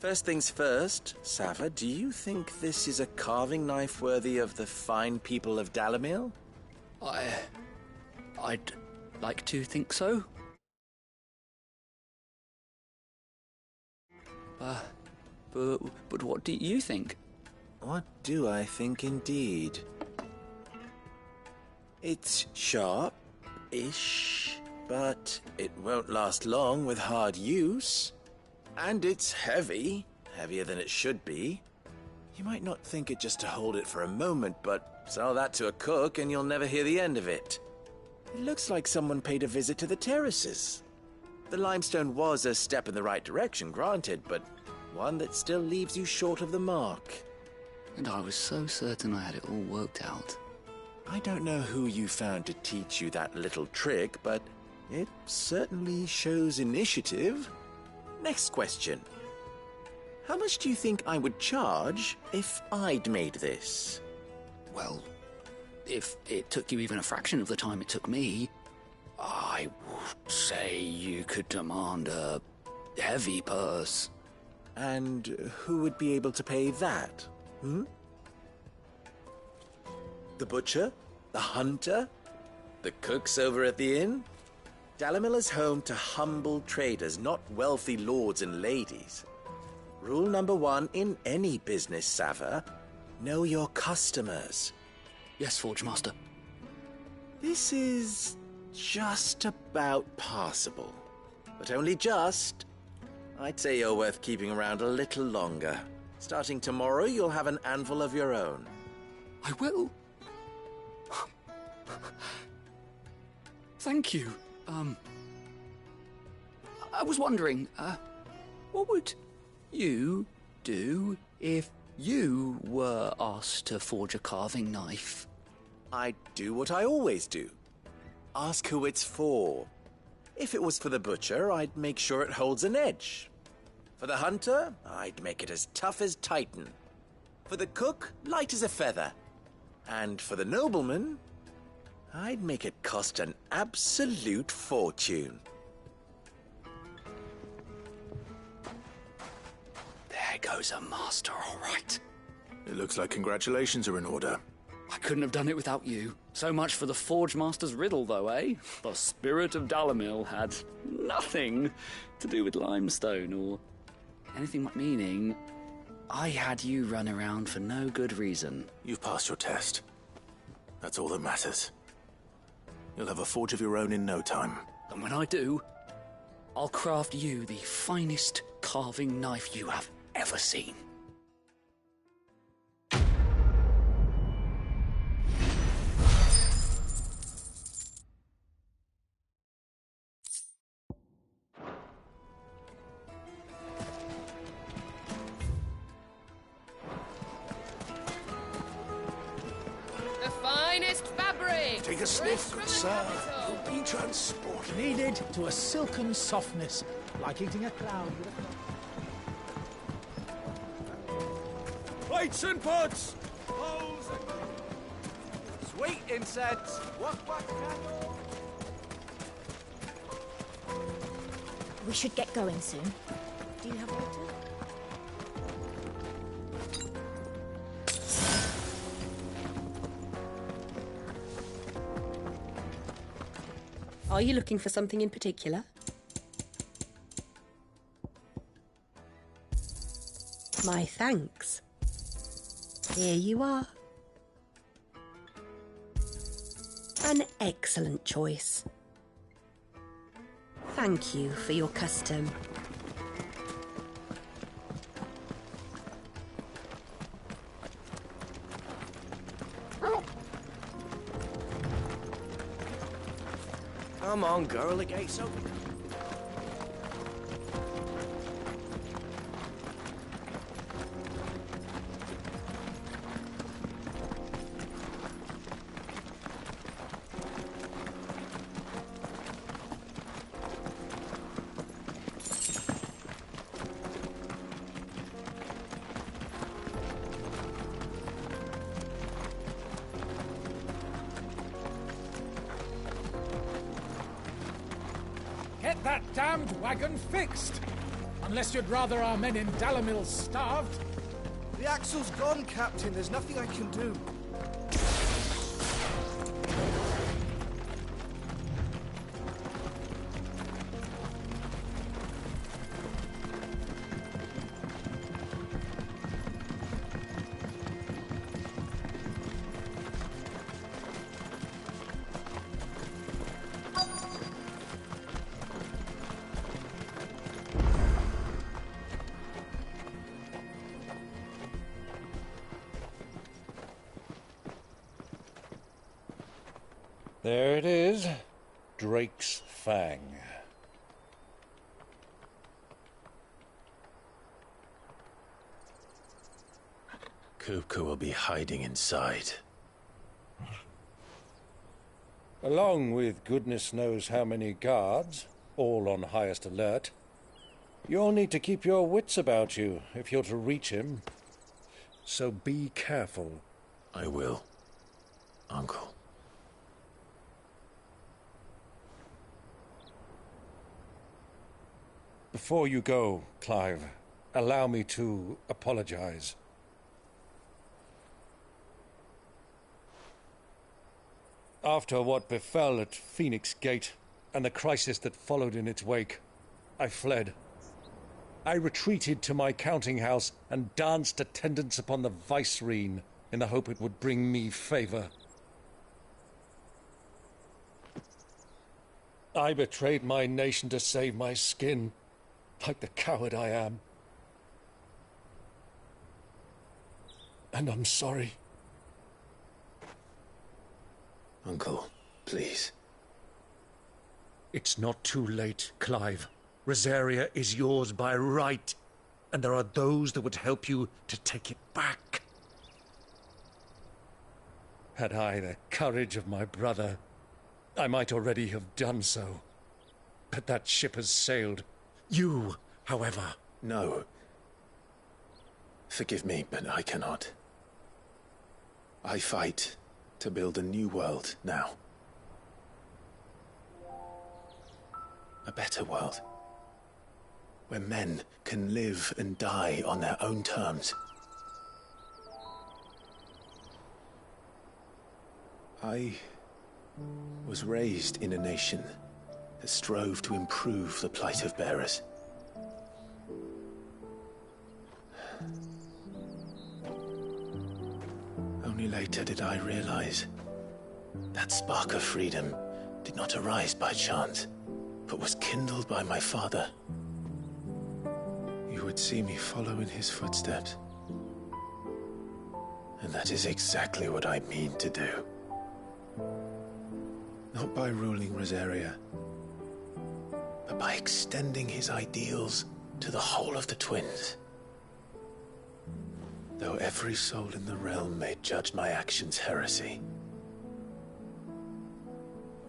First things first, Sava, do you think this is a carving knife worthy of the fine people of Dalamil? I'd like to think so. But what do you think? What do I think indeed? It's sharp-ish, but it won't last long with hard use. And it's heavy, heavier than it should be. You might not think it just to hold it for a moment, but sell that to a cook and you'll never hear the end of it. It looks like someone paid a visit to the terraces. The limestone was a step in the right direction, granted, but one that still leaves you short of the mark. And I was so certain I had it all worked out. I don't know who you found to teach you that little trick, but it certainly shows initiative. Next question. How much do you think I would charge if I'd made this? Well, if it took you even a fraction of the time it took me, I would say you could demand a heavy purse. And who would be able to pay that? The butcher? The hunter? The cooks over at the inn? Dalimil is home to humble traders, not wealthy lords and ladies. Rule number 1 in any business, Sava: know your customers. Yes, Forge Master. This is just about passable. But only just. I'd say you're worth keeping around a little longer. Starting tomorrow, you'll have an anvil of your own. I will. Thank you. I was wondering, what would you do if you were asked to forge a carving knife? I'd do what I always do. Ask who it's for. If it was for the butcher, I'd make sure it holds an edge. For the hunter, I'd make it as tough as Titan. For the cook, light as a feather. And for the nobleman, I'd make it cost an absolute fortune. There goes a master, all right. It looks like congratulations are in order. I couldn't have done it without you. So much for the Forge Master's riddle, though, eh? The spirit of Dalimil had nothing to do with limestone or anything like meaning. I had you run around for no good reason. You've passed your test. That's all that matters. You'll have a forge of your own in no time. And when I do, I'll craft you the finest carving knife you have ever seen. The finest fabric! Take a sniff, good sir. You'll be transported. Kneaded to a silken softness, like eating a cloud with a... Plates and pots! Bowls and... Sweet incense! What candle? We should get going soon. Do you have water? Are you looking for something in particular? My thanks. Here you are. An excellent choice. Thank you for your custom. Come on, girl, the gate's open. Get that damned wagon fixed! Unless you'd rather our men in Dalimil starved. The axle's gone, Captain. There's nothing I can do. There it is. Drake's Fang. Kupka will be hiding inside. Along with goodness knows how many guards, all on highest alert. You'll need to keep your wits about you if you're to reach him. So be careful. I will, Uncle. Before you go, Clive, allow me to apologize. After what befell at Phoenix Gate and the crisis that followed in its wake, I fled. I retreated to my counting house and danced attendance upon the vicereine in the hope it would bring me favor. I betrayed my nation to save my skin, like the coward I am. And I'm sorry. Uncle, please. It's not too late, Clive. Rosaria is yours by right, and there are those that would help you to take it back. Had I the courage of my brother, I might already have done so. But that ship has sailed. You, however... No. Forgive me, but I cannot. I fight to build a new world now. A better world. Where men can live and die on their own terms. I was raised in a nation that strove to improve the plight of bearers. Only later did I realize that spark of freedom did not arise by chance, but was kindled by my father. You would see me follow in his footsteps. And that is exactly what I mean to do. Not by ruling Rosaria, but by extending his ideals to the whole of the twins. Though every soul in the realm may judge my actions heresy,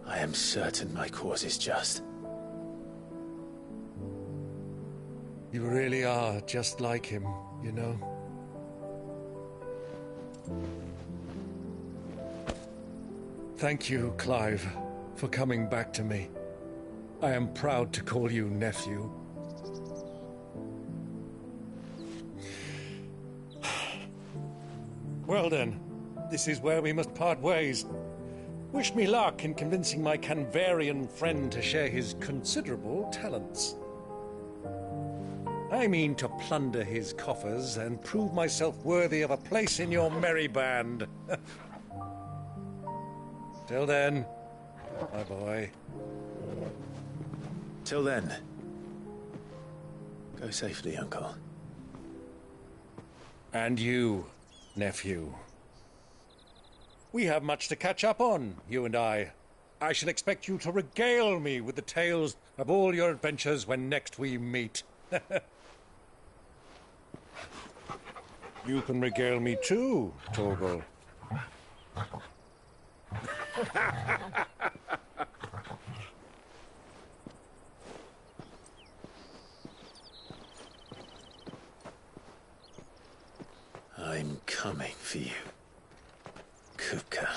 I am certain my cause is just. You really are just like him, you know? Thank you, Clive, for coming back to me. I am proud to call you nephew. Well then, this is where we must part ways. Wish me luck in convincing my Canvarian friend to share his considerable talents. I mean to plunder his coffers and prove myself worthy of a place in your merry band. Till then, my boy. Till then, go safely, Uncle. And you, nephew. We have much to catch up on, you and I. I shall expect you to regale me with the tales of all your adventures when next we meet. You can regale me too, Torgal. I'm coming for you, Kupka.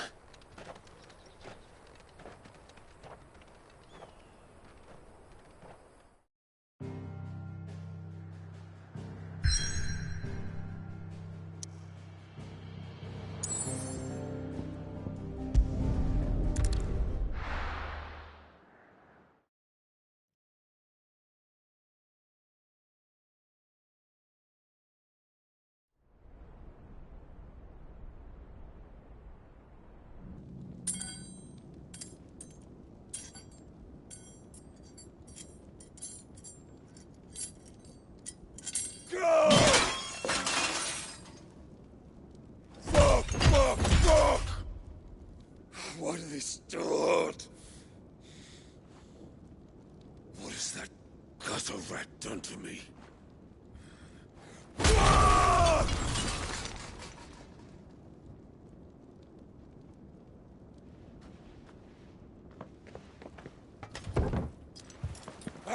Fuck! What have they start? What has that gutter rat done to me?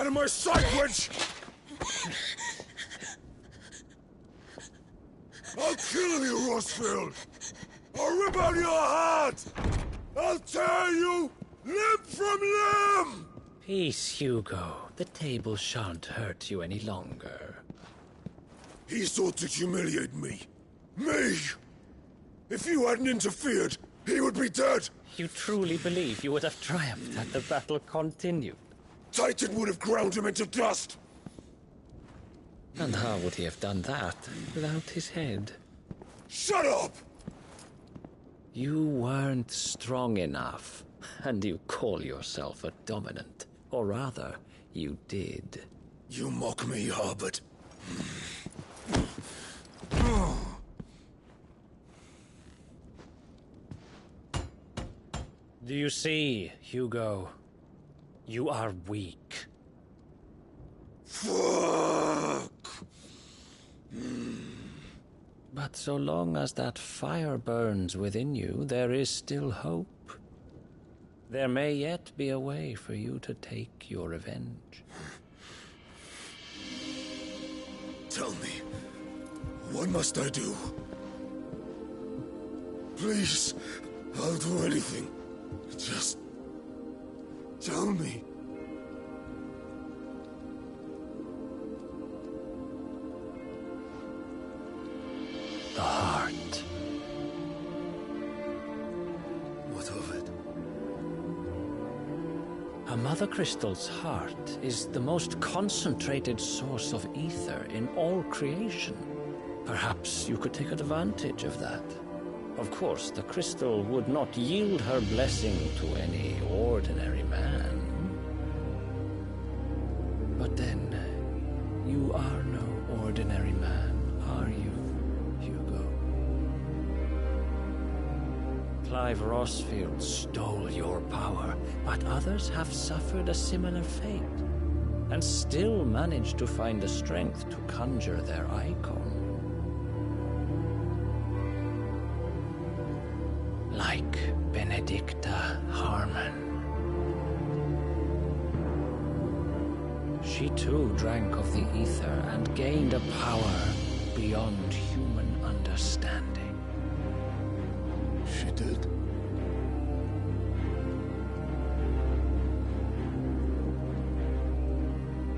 of my sight, wench! I'll kill you, Rossfield! I'll rip out your heart! I'll tear you limb from limb! Peace, Hugo. The table shan't hurt you any longer. He sought to humiliate me. Me! If you hadn't interfered, he would be dead! You truly believe you would have triumphed had the battle continued? Titan would have ground him into dust! And how would he have done that without his head? Shut up! You weren't strong enough, and you call yourself a dominant. Or rather, you did. You mock me, Harbert. Do you see, Hugo? You are weak. Fuck! But so long as that fire burns within you, there is still hope. There may yet be a way for you to take your revenge. Tell me, what must I do? Please, I'll do anything. Just tell me. The heart. What of it? A Mother Crystal's heart is the most concentrated source of ether in all creation. Perhaps you could take advantage of that. Of course, the crystal would not yield her blessing to any ordinary man. But then, you are no ordinary man, are you, Hugo? Clive Rossfield stole your power, but others have suffered a similar fate, and still managed to find the strength to conjure their icon. Like Benedicta Harmon. She too drank of the ether and gained a power beyond human understanding. She did.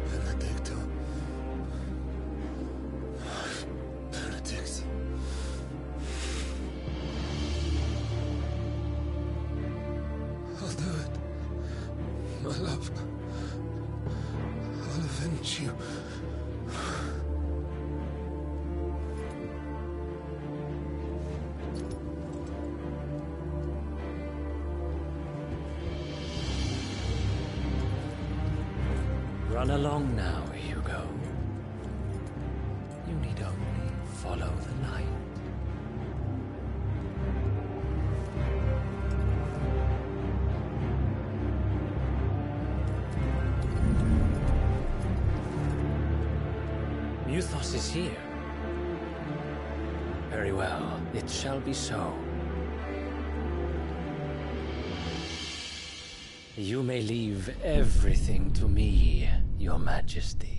Benedicta. Benedict. I'll do it. My love. I'll avenge you. Run along now, Hugo. You need only follow the light. Muthos is here. Very well, it shall be so. You may leave everything to me, Your Majesty.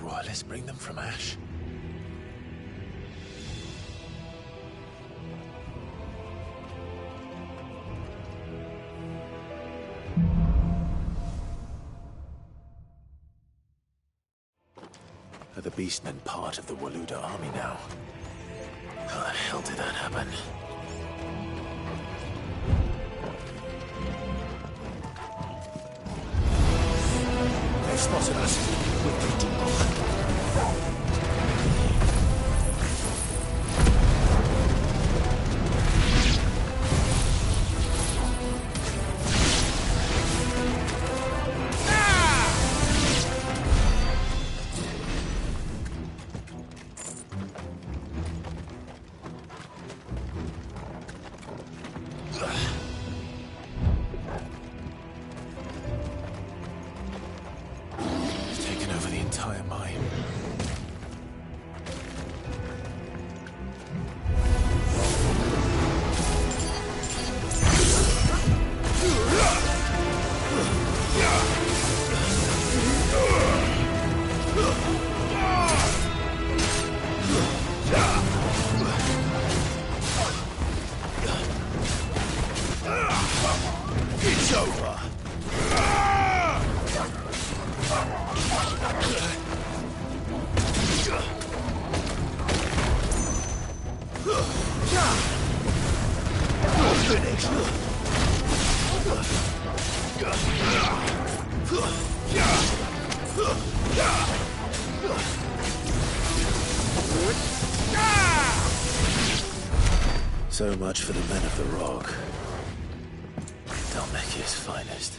Royalists bring them from Ash? Are the Beastmen part of the Waluda army now? How the hell did that happen? They've spotted us. We've been too long. So much for the men of the Rock. Dalmekia's finest.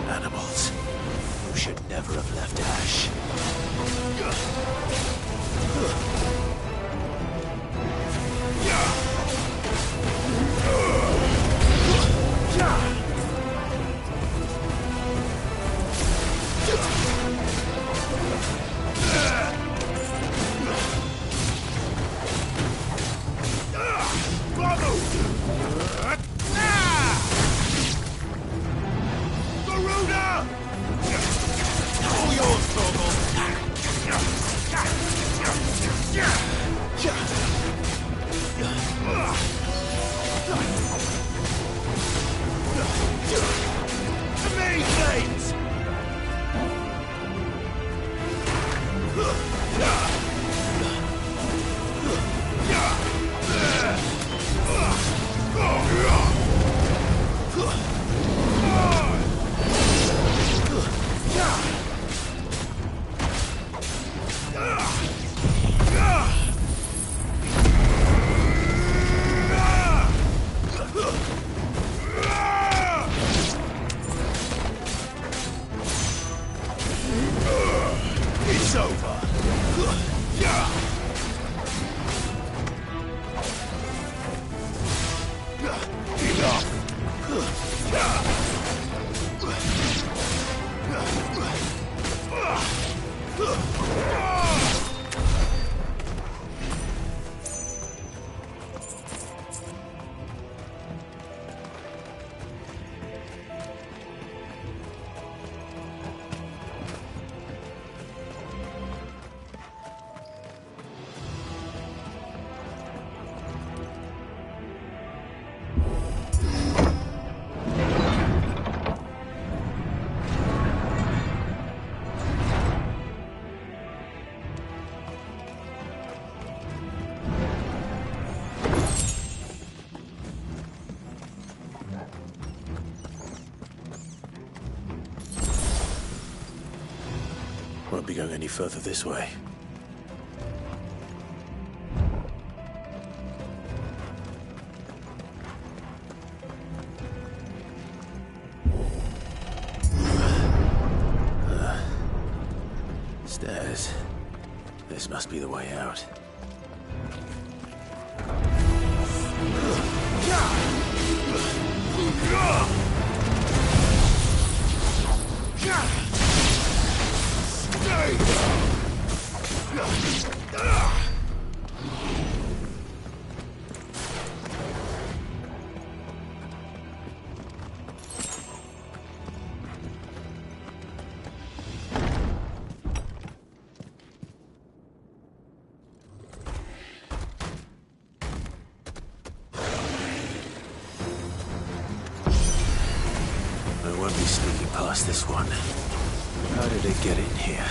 Animals who should never have left Ash. All yours, Torgal! Won't be going any further this way. Stairs. This must be the way out. I won't be sneaking past this one. How did it get in here?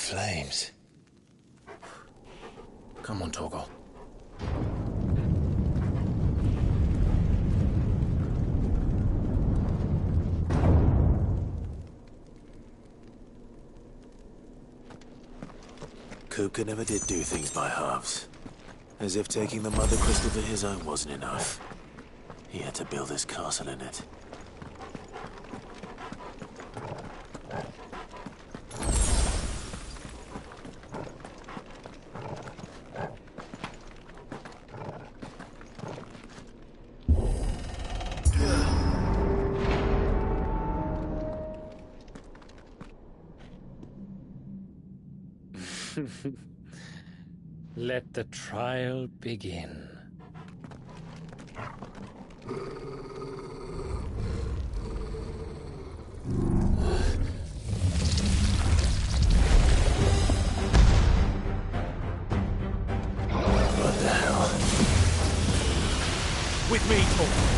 flames. Come on, Torgal. Kuka never did do things by halves. As if taking the Mother Crystal to his own wasn't enough. He had to build his castle in it. Let the trial begin. What the hell? With me, Torgal.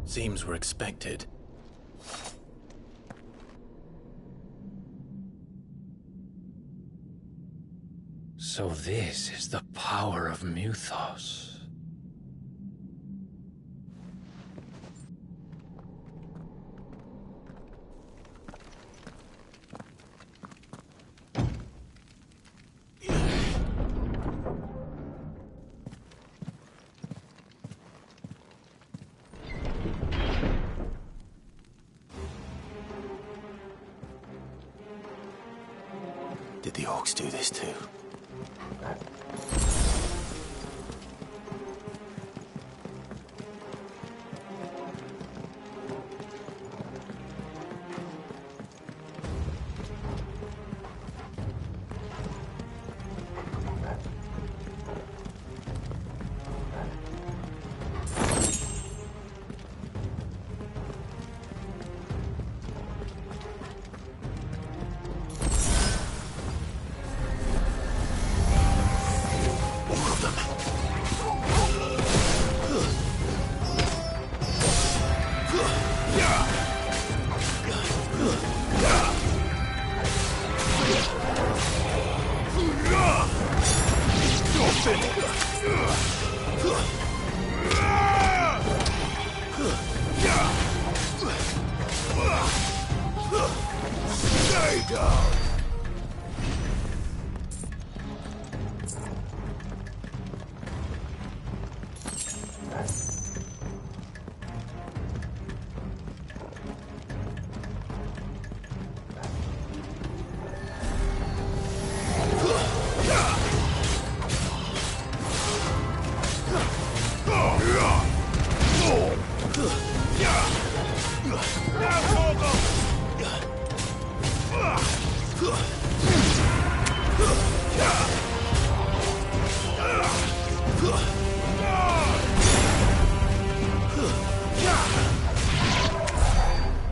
Seems we're expected. So this is the power of Muthos. Did the orcs do this too? Stay down!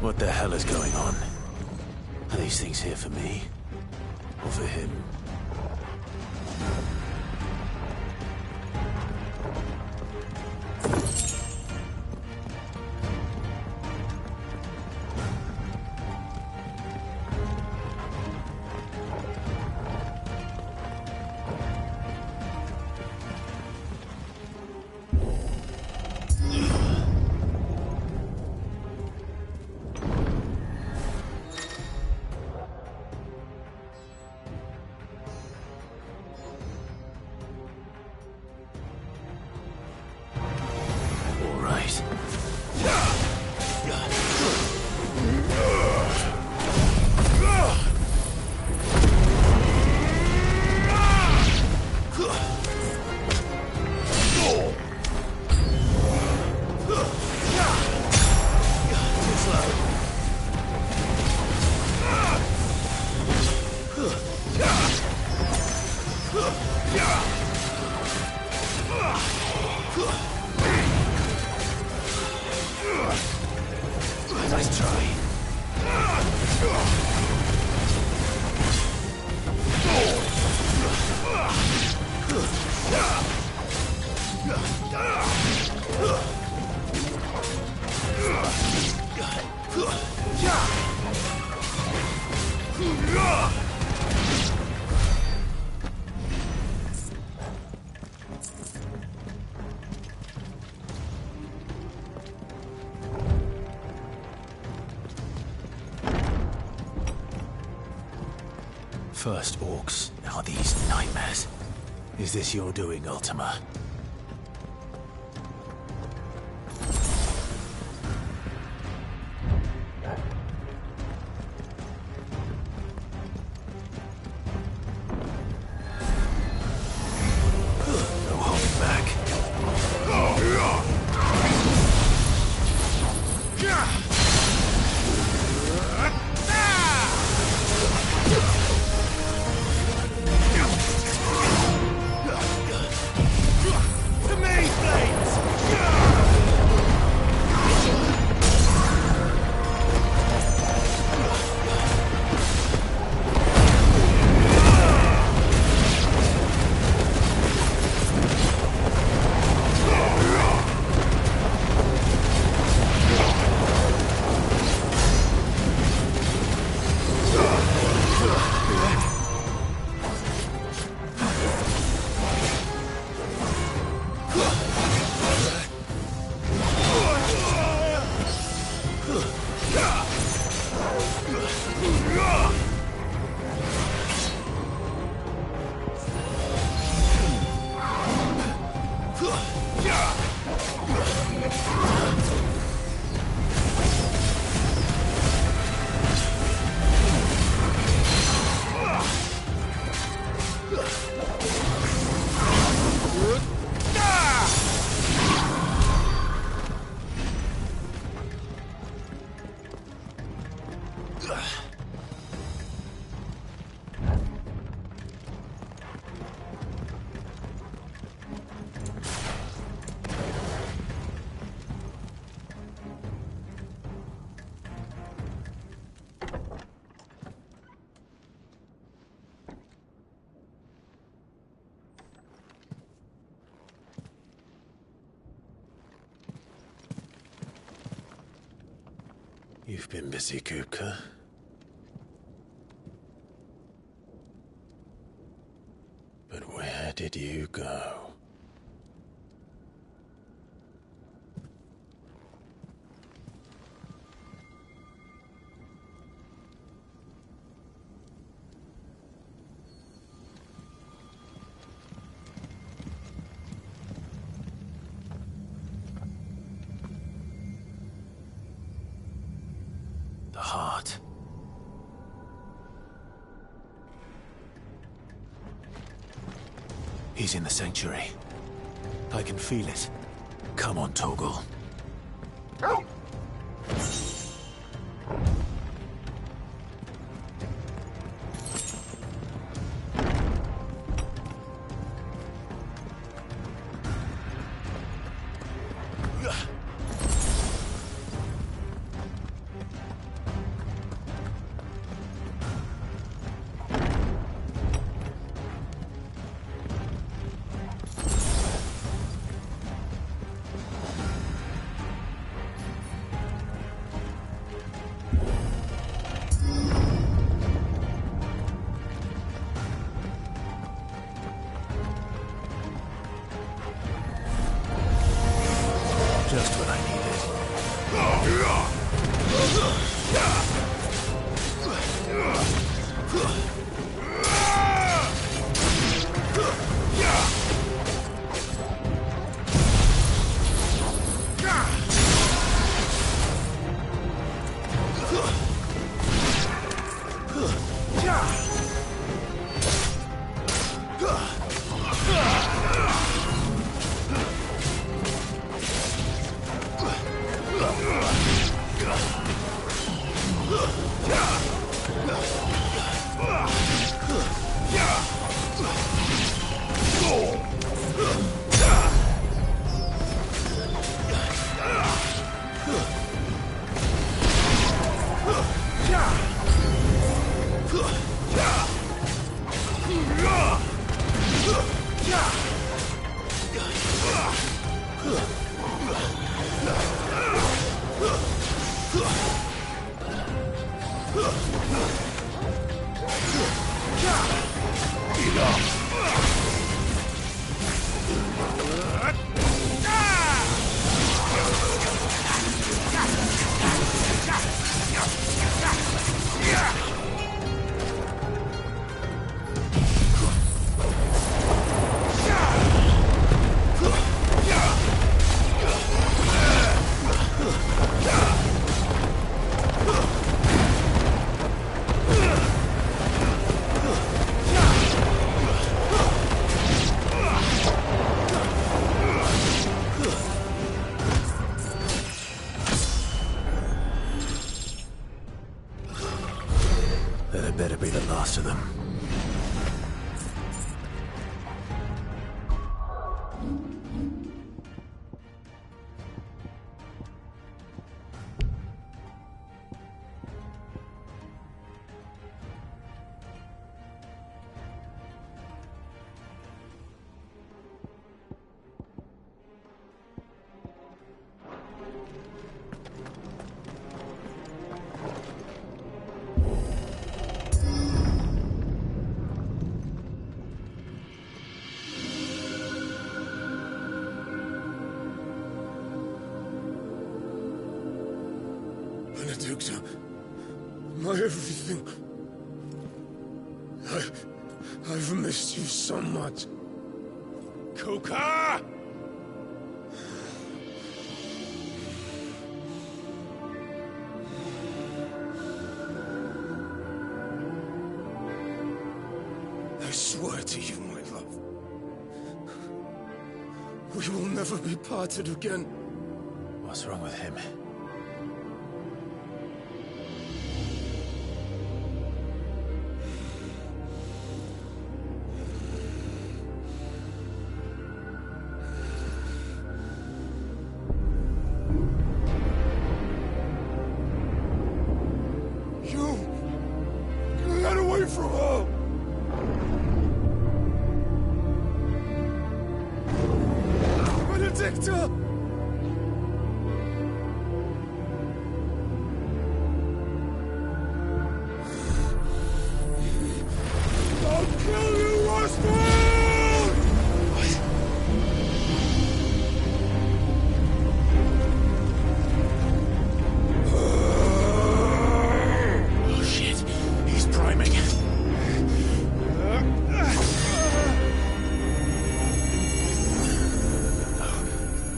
What the hell is going on? Are these things here for me? Or for him? Nice try. First orcs, now these nightmares. Is this your doing, Ultima? No holding back. You've been busy, Kupka. But where did you go? The heart. He's in the sanctuary. I can feel it. Come on, Torgal. Just what I That had better be the last of them. Benedicta, my everything. I've missed you so much. Kuka! I swear to you, my love, we will never be parted again. What's wrong with him? from her! Benedicta! I'll kill you, Rosfield! Oh shit, he's priming.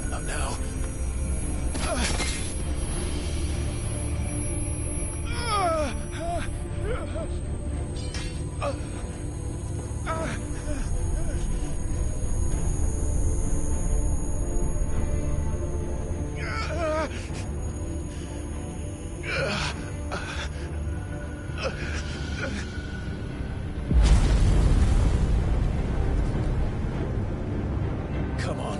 Not now. Come on.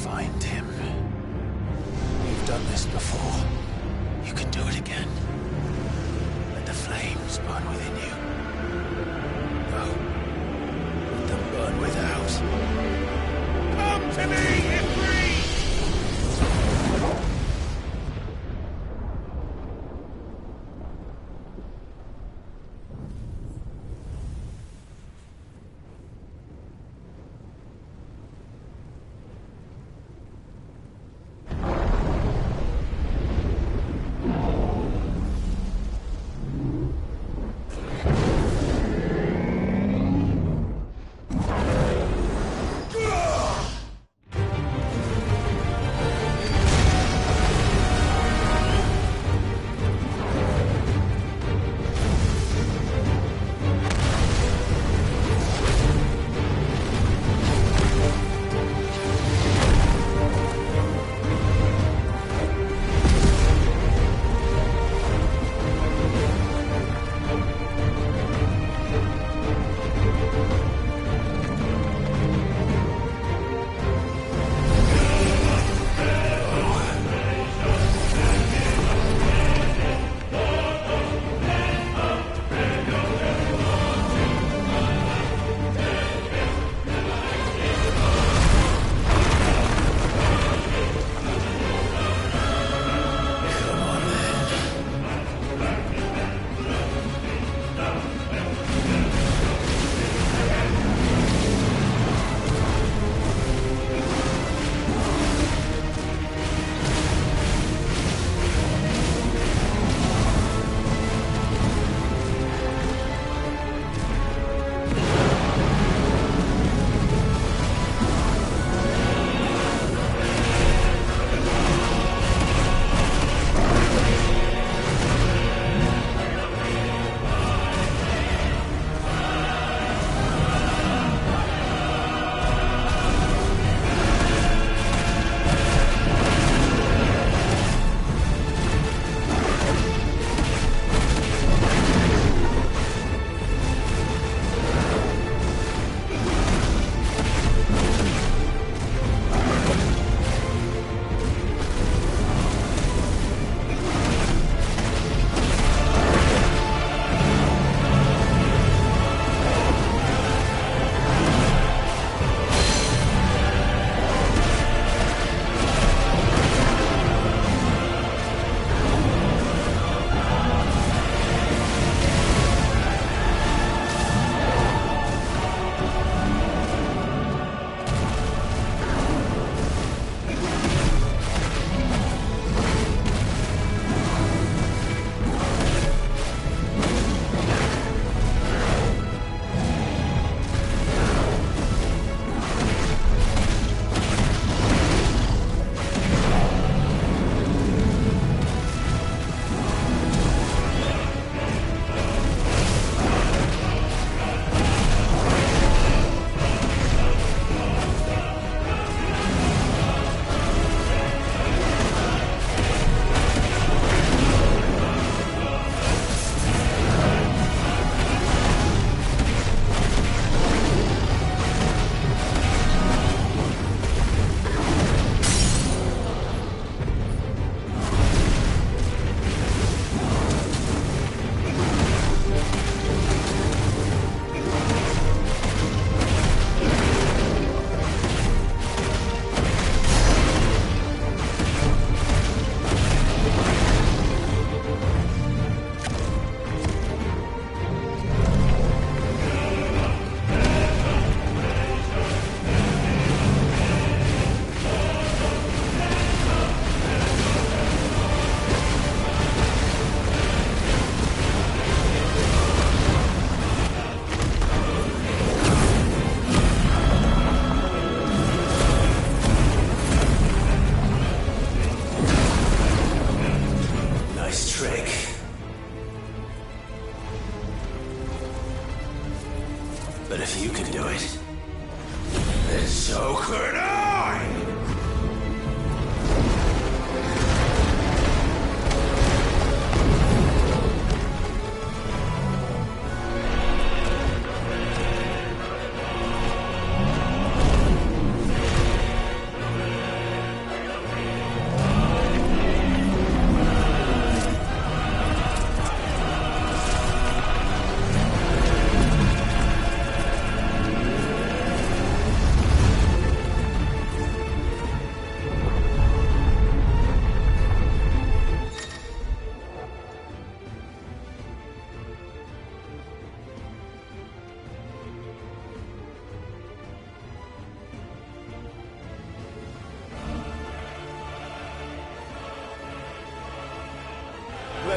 Find him. You've done this before. You can do it again. Let the flames burn within you. No. Let them burn without. Come to me, Ifrit!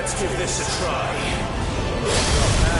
Let's give this a try. Not bad.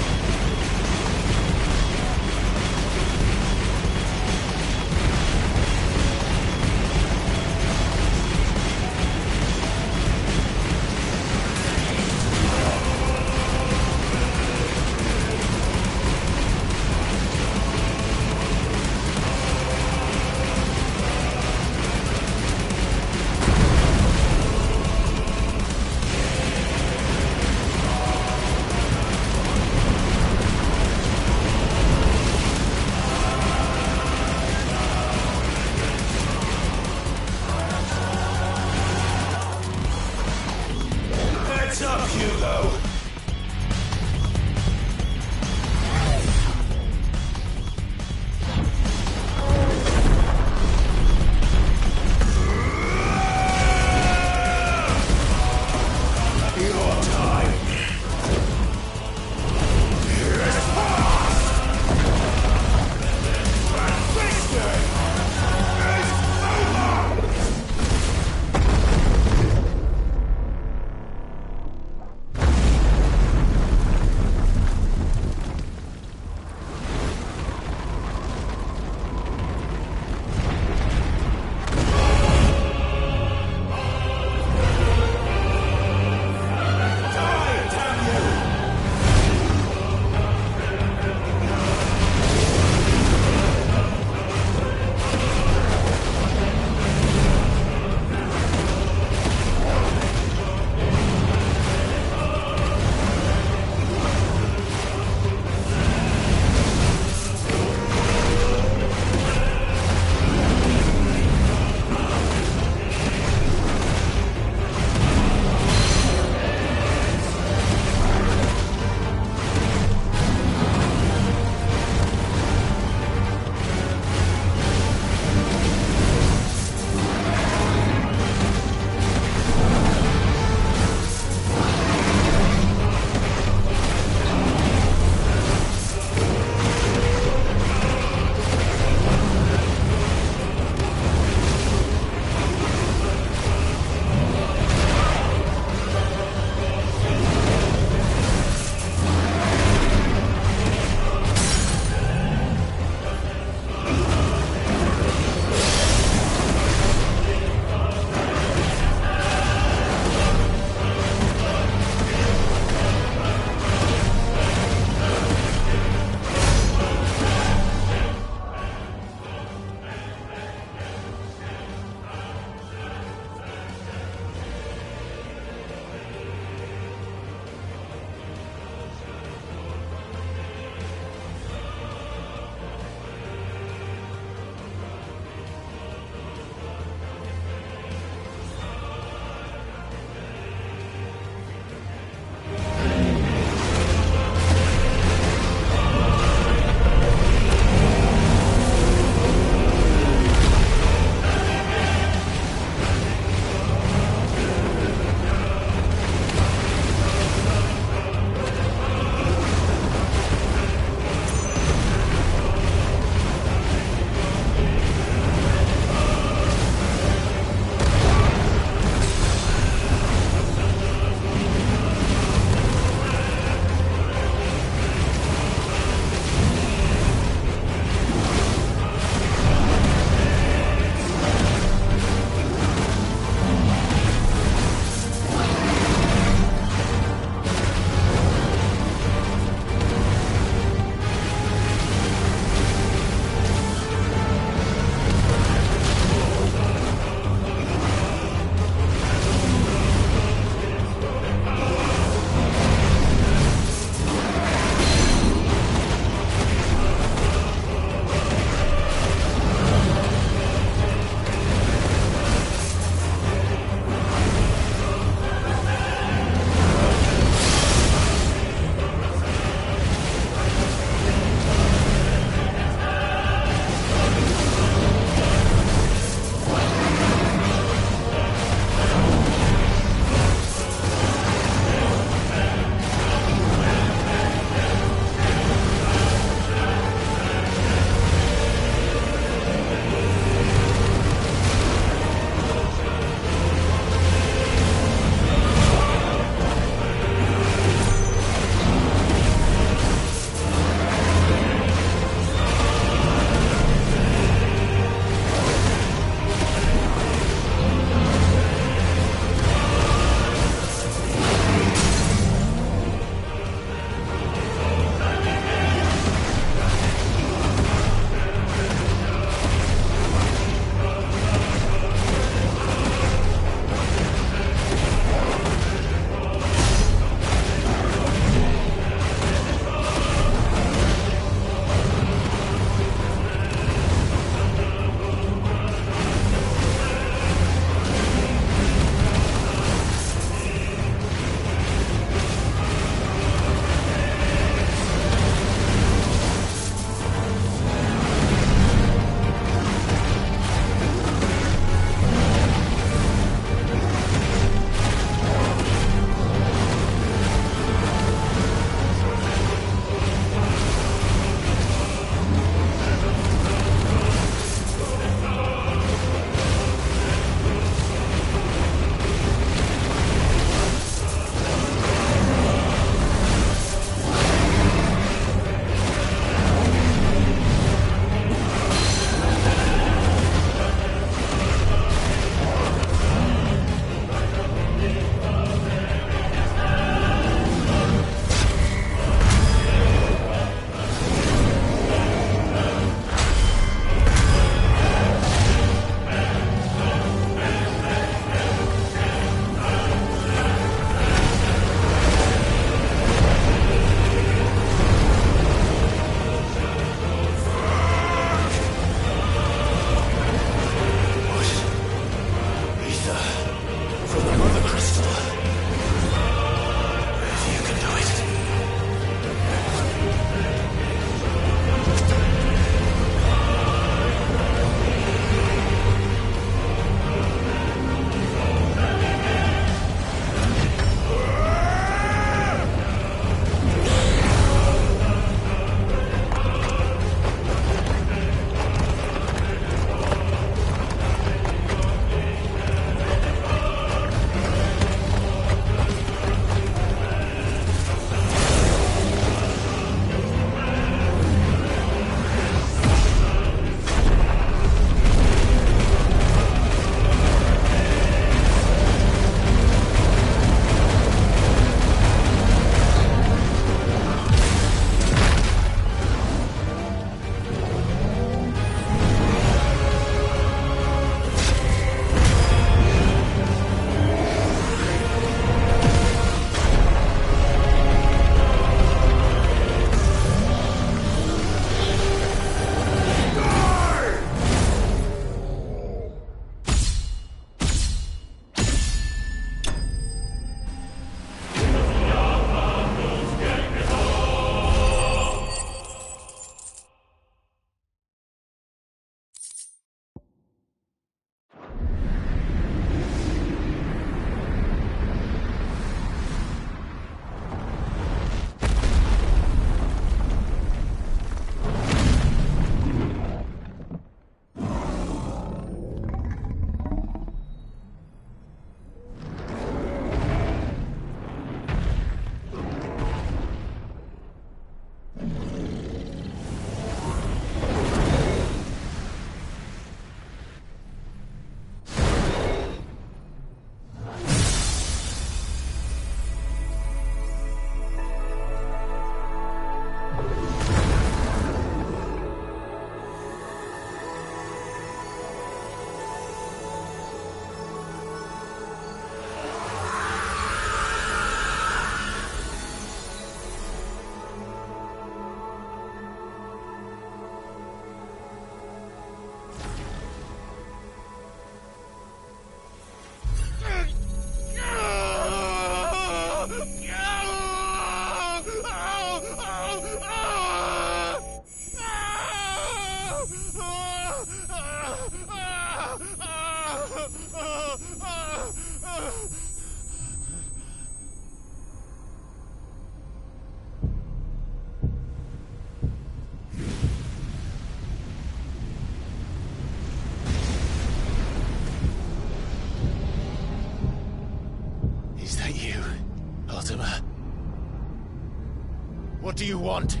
What do you want?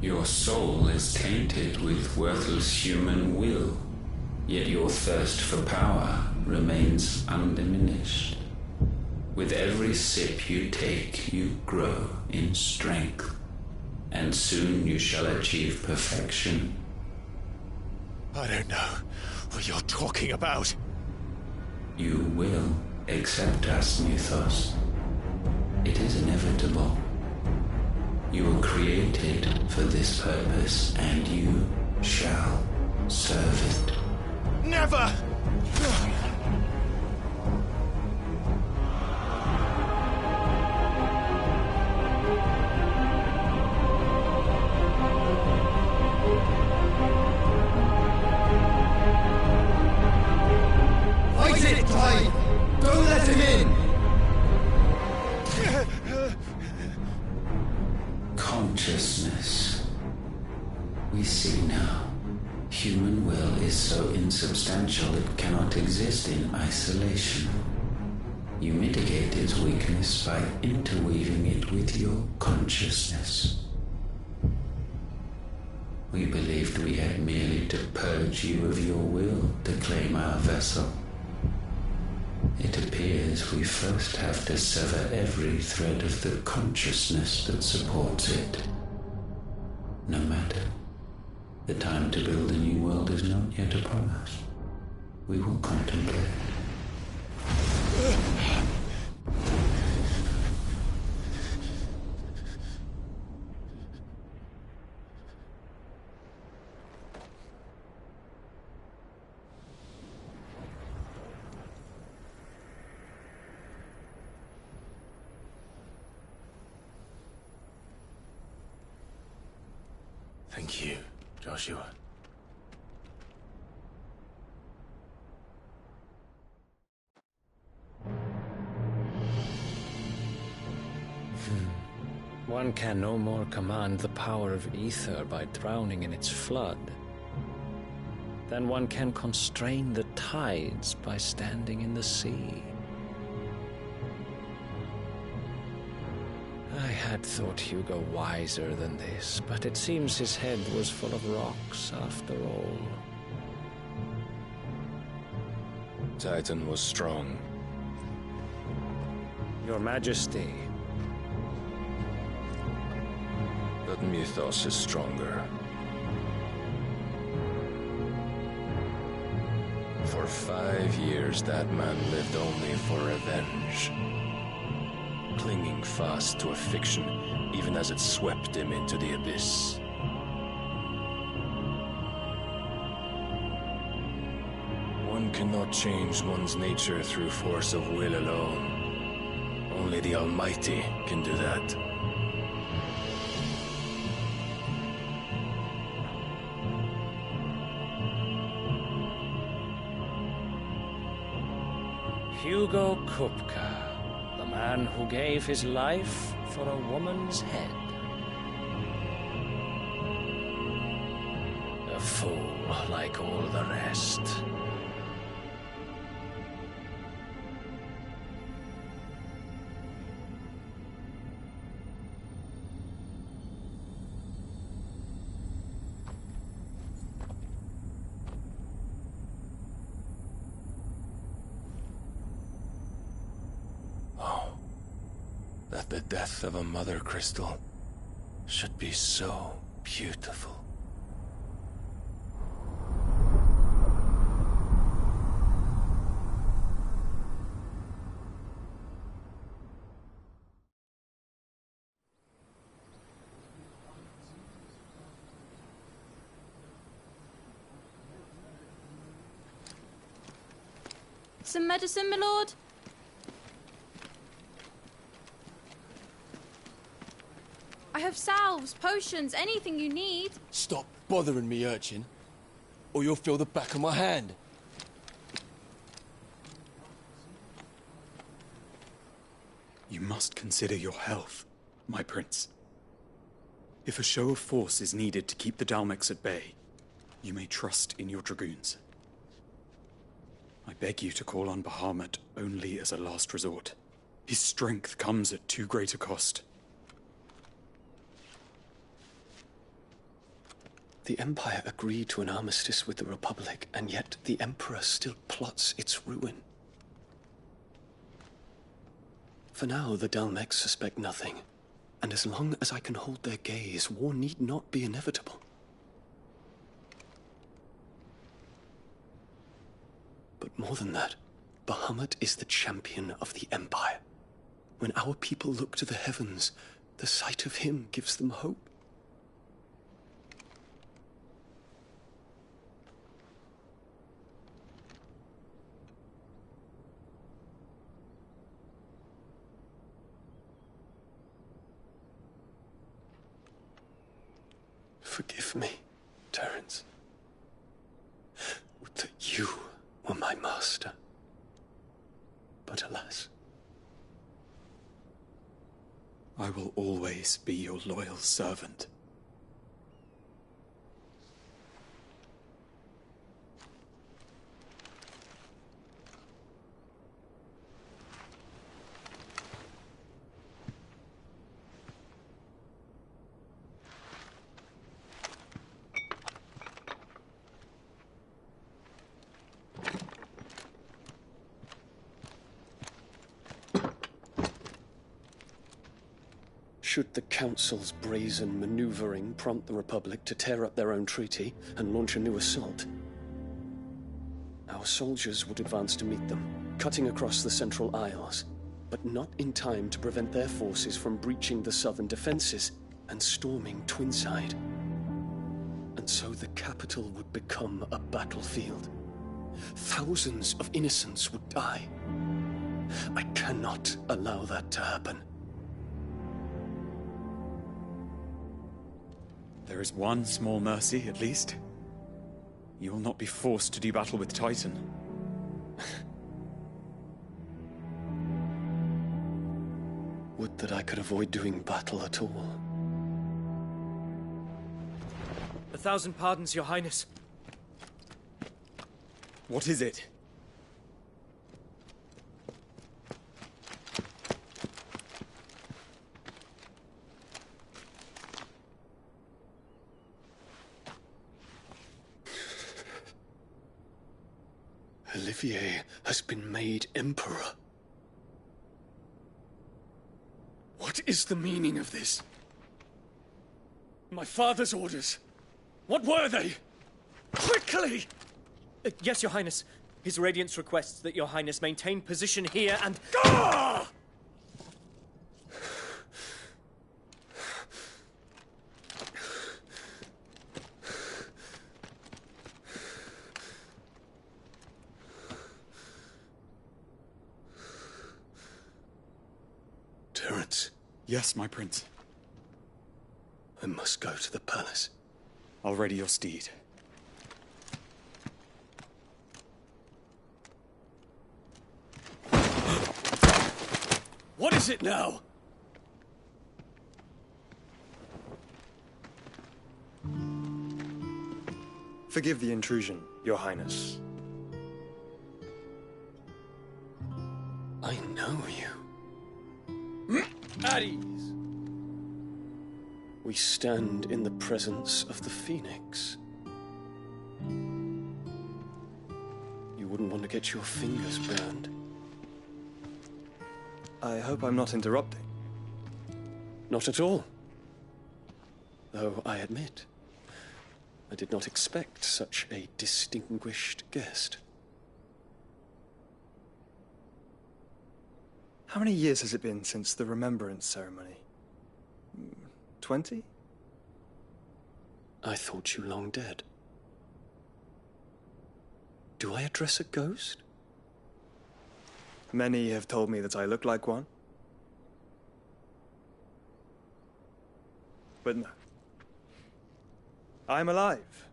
Your soul is tainted with worthless human will, yet your thirst for power remains undiminished. With every sip you take, you grow in strength, and soon you shall achieve perfection. I don't know what you're talking about. You will accept us, Mythos. It is inevitable. You were created for this purpose, and you shall serve it. Never! Fight it, Clive! Don't let him in! Consciousness. We see now. Human will is so insubstantial it cannot exist in isolation. You mitigate its weakness by interweaving it with your consciousness. We believed we had merely to purge you of your will to claim our vessel. It appears we first have to sever every thread of the consciousness that supports it. No matter. The time to build a new world is not yet upon us. We will contemplate. Thank you, Joshua. One can no more command the power of ether by drowning in its flood than one can constrain the tides by standing in the sea. I had thought Hugo wiser than this, but it seems his head was full of rocks after all. Titan was strong. Your Majesty. But Mythos is stronger. For 5 years, that man lived only for revenge. Clinging fast to a fiction, even as it swept him into the abyss. One cannot change one's nature through force of will alone. Only the Almighty can do that. Hugo Kupka. The man who gave his life for a woman's head. A fool like all the rest. That the death of a mother crystal should be so beautiful. Some medicine, my lord? I have salves, potions, anything you need. Stop bothering me, urchin, or you'll feel the back of my hand. You must consider your health, my prince. If a show of force is needed to keep the Dalmex at bay, you may trust in your dragoons. I beg you to call on Bahamut only as a last resort. His strength comes at too great a cost. The Empire agreed to an armistice with the Republic, and yet the Emperor still plots its ruin. For now, the Dalmex suspect nothing, and as long as I can hold their gaze, war need not be inevitable. But more than that, Bahamut is the champion of the Empire. When our people look to the heavens, the sight of him gives them hope. Forgive me, Terence. Would that you were my master. But alas. I will always be your loyal servant. Should the Council's brazen maneuvering prompt the Republic to tear up their own treaty and launch a new assault, our soldiers would advance to meet them, cutting across the Central Isles, but not in time to prevent their forces from breaching the southern defenses and storming Twinside. And so the capital would become a battlefield. Thousands of innocents would die. I cannot allow that to happen. There is one small mercy, at least. You will not be forced to do battle with Titan. Would that I could avoid doing battle at all. 1,000 pardons, Your Highness. What is it? Olivier has been made Emperor. What is the meaning of this? My father's orders. What were they? Quickly! Yes, Your Highness. His Radiance requests that Your Highness maintain position here and... Ah! Terence. Yes, my prince. I must go to the palace. I'll ready your steed. What is it now? Forgive the intrusion, Your Highness. I know you. At ease. We stand in the presence of the Phoenix. You wouldn't want to get your fingers burned. I hope I'm not interrupting. Not at all. Though I admit, I did not expect such a distinguished guest. How many years has it been since the Remembrance ceremony? 20? I thought you long dead. Do I address a ghost? Many have told me that I look like one. But no. I'm alive.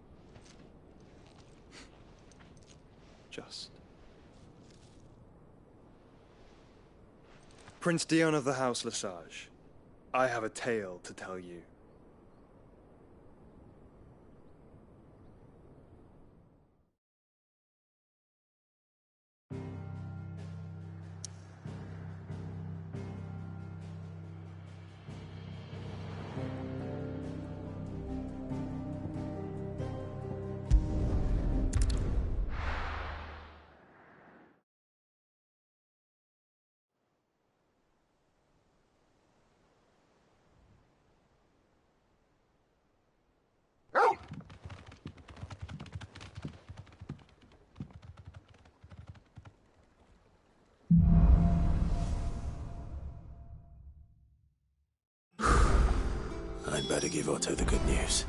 Just. Prince Dion of the House Lesage, I have a tale to tell you. better give Otto the good news.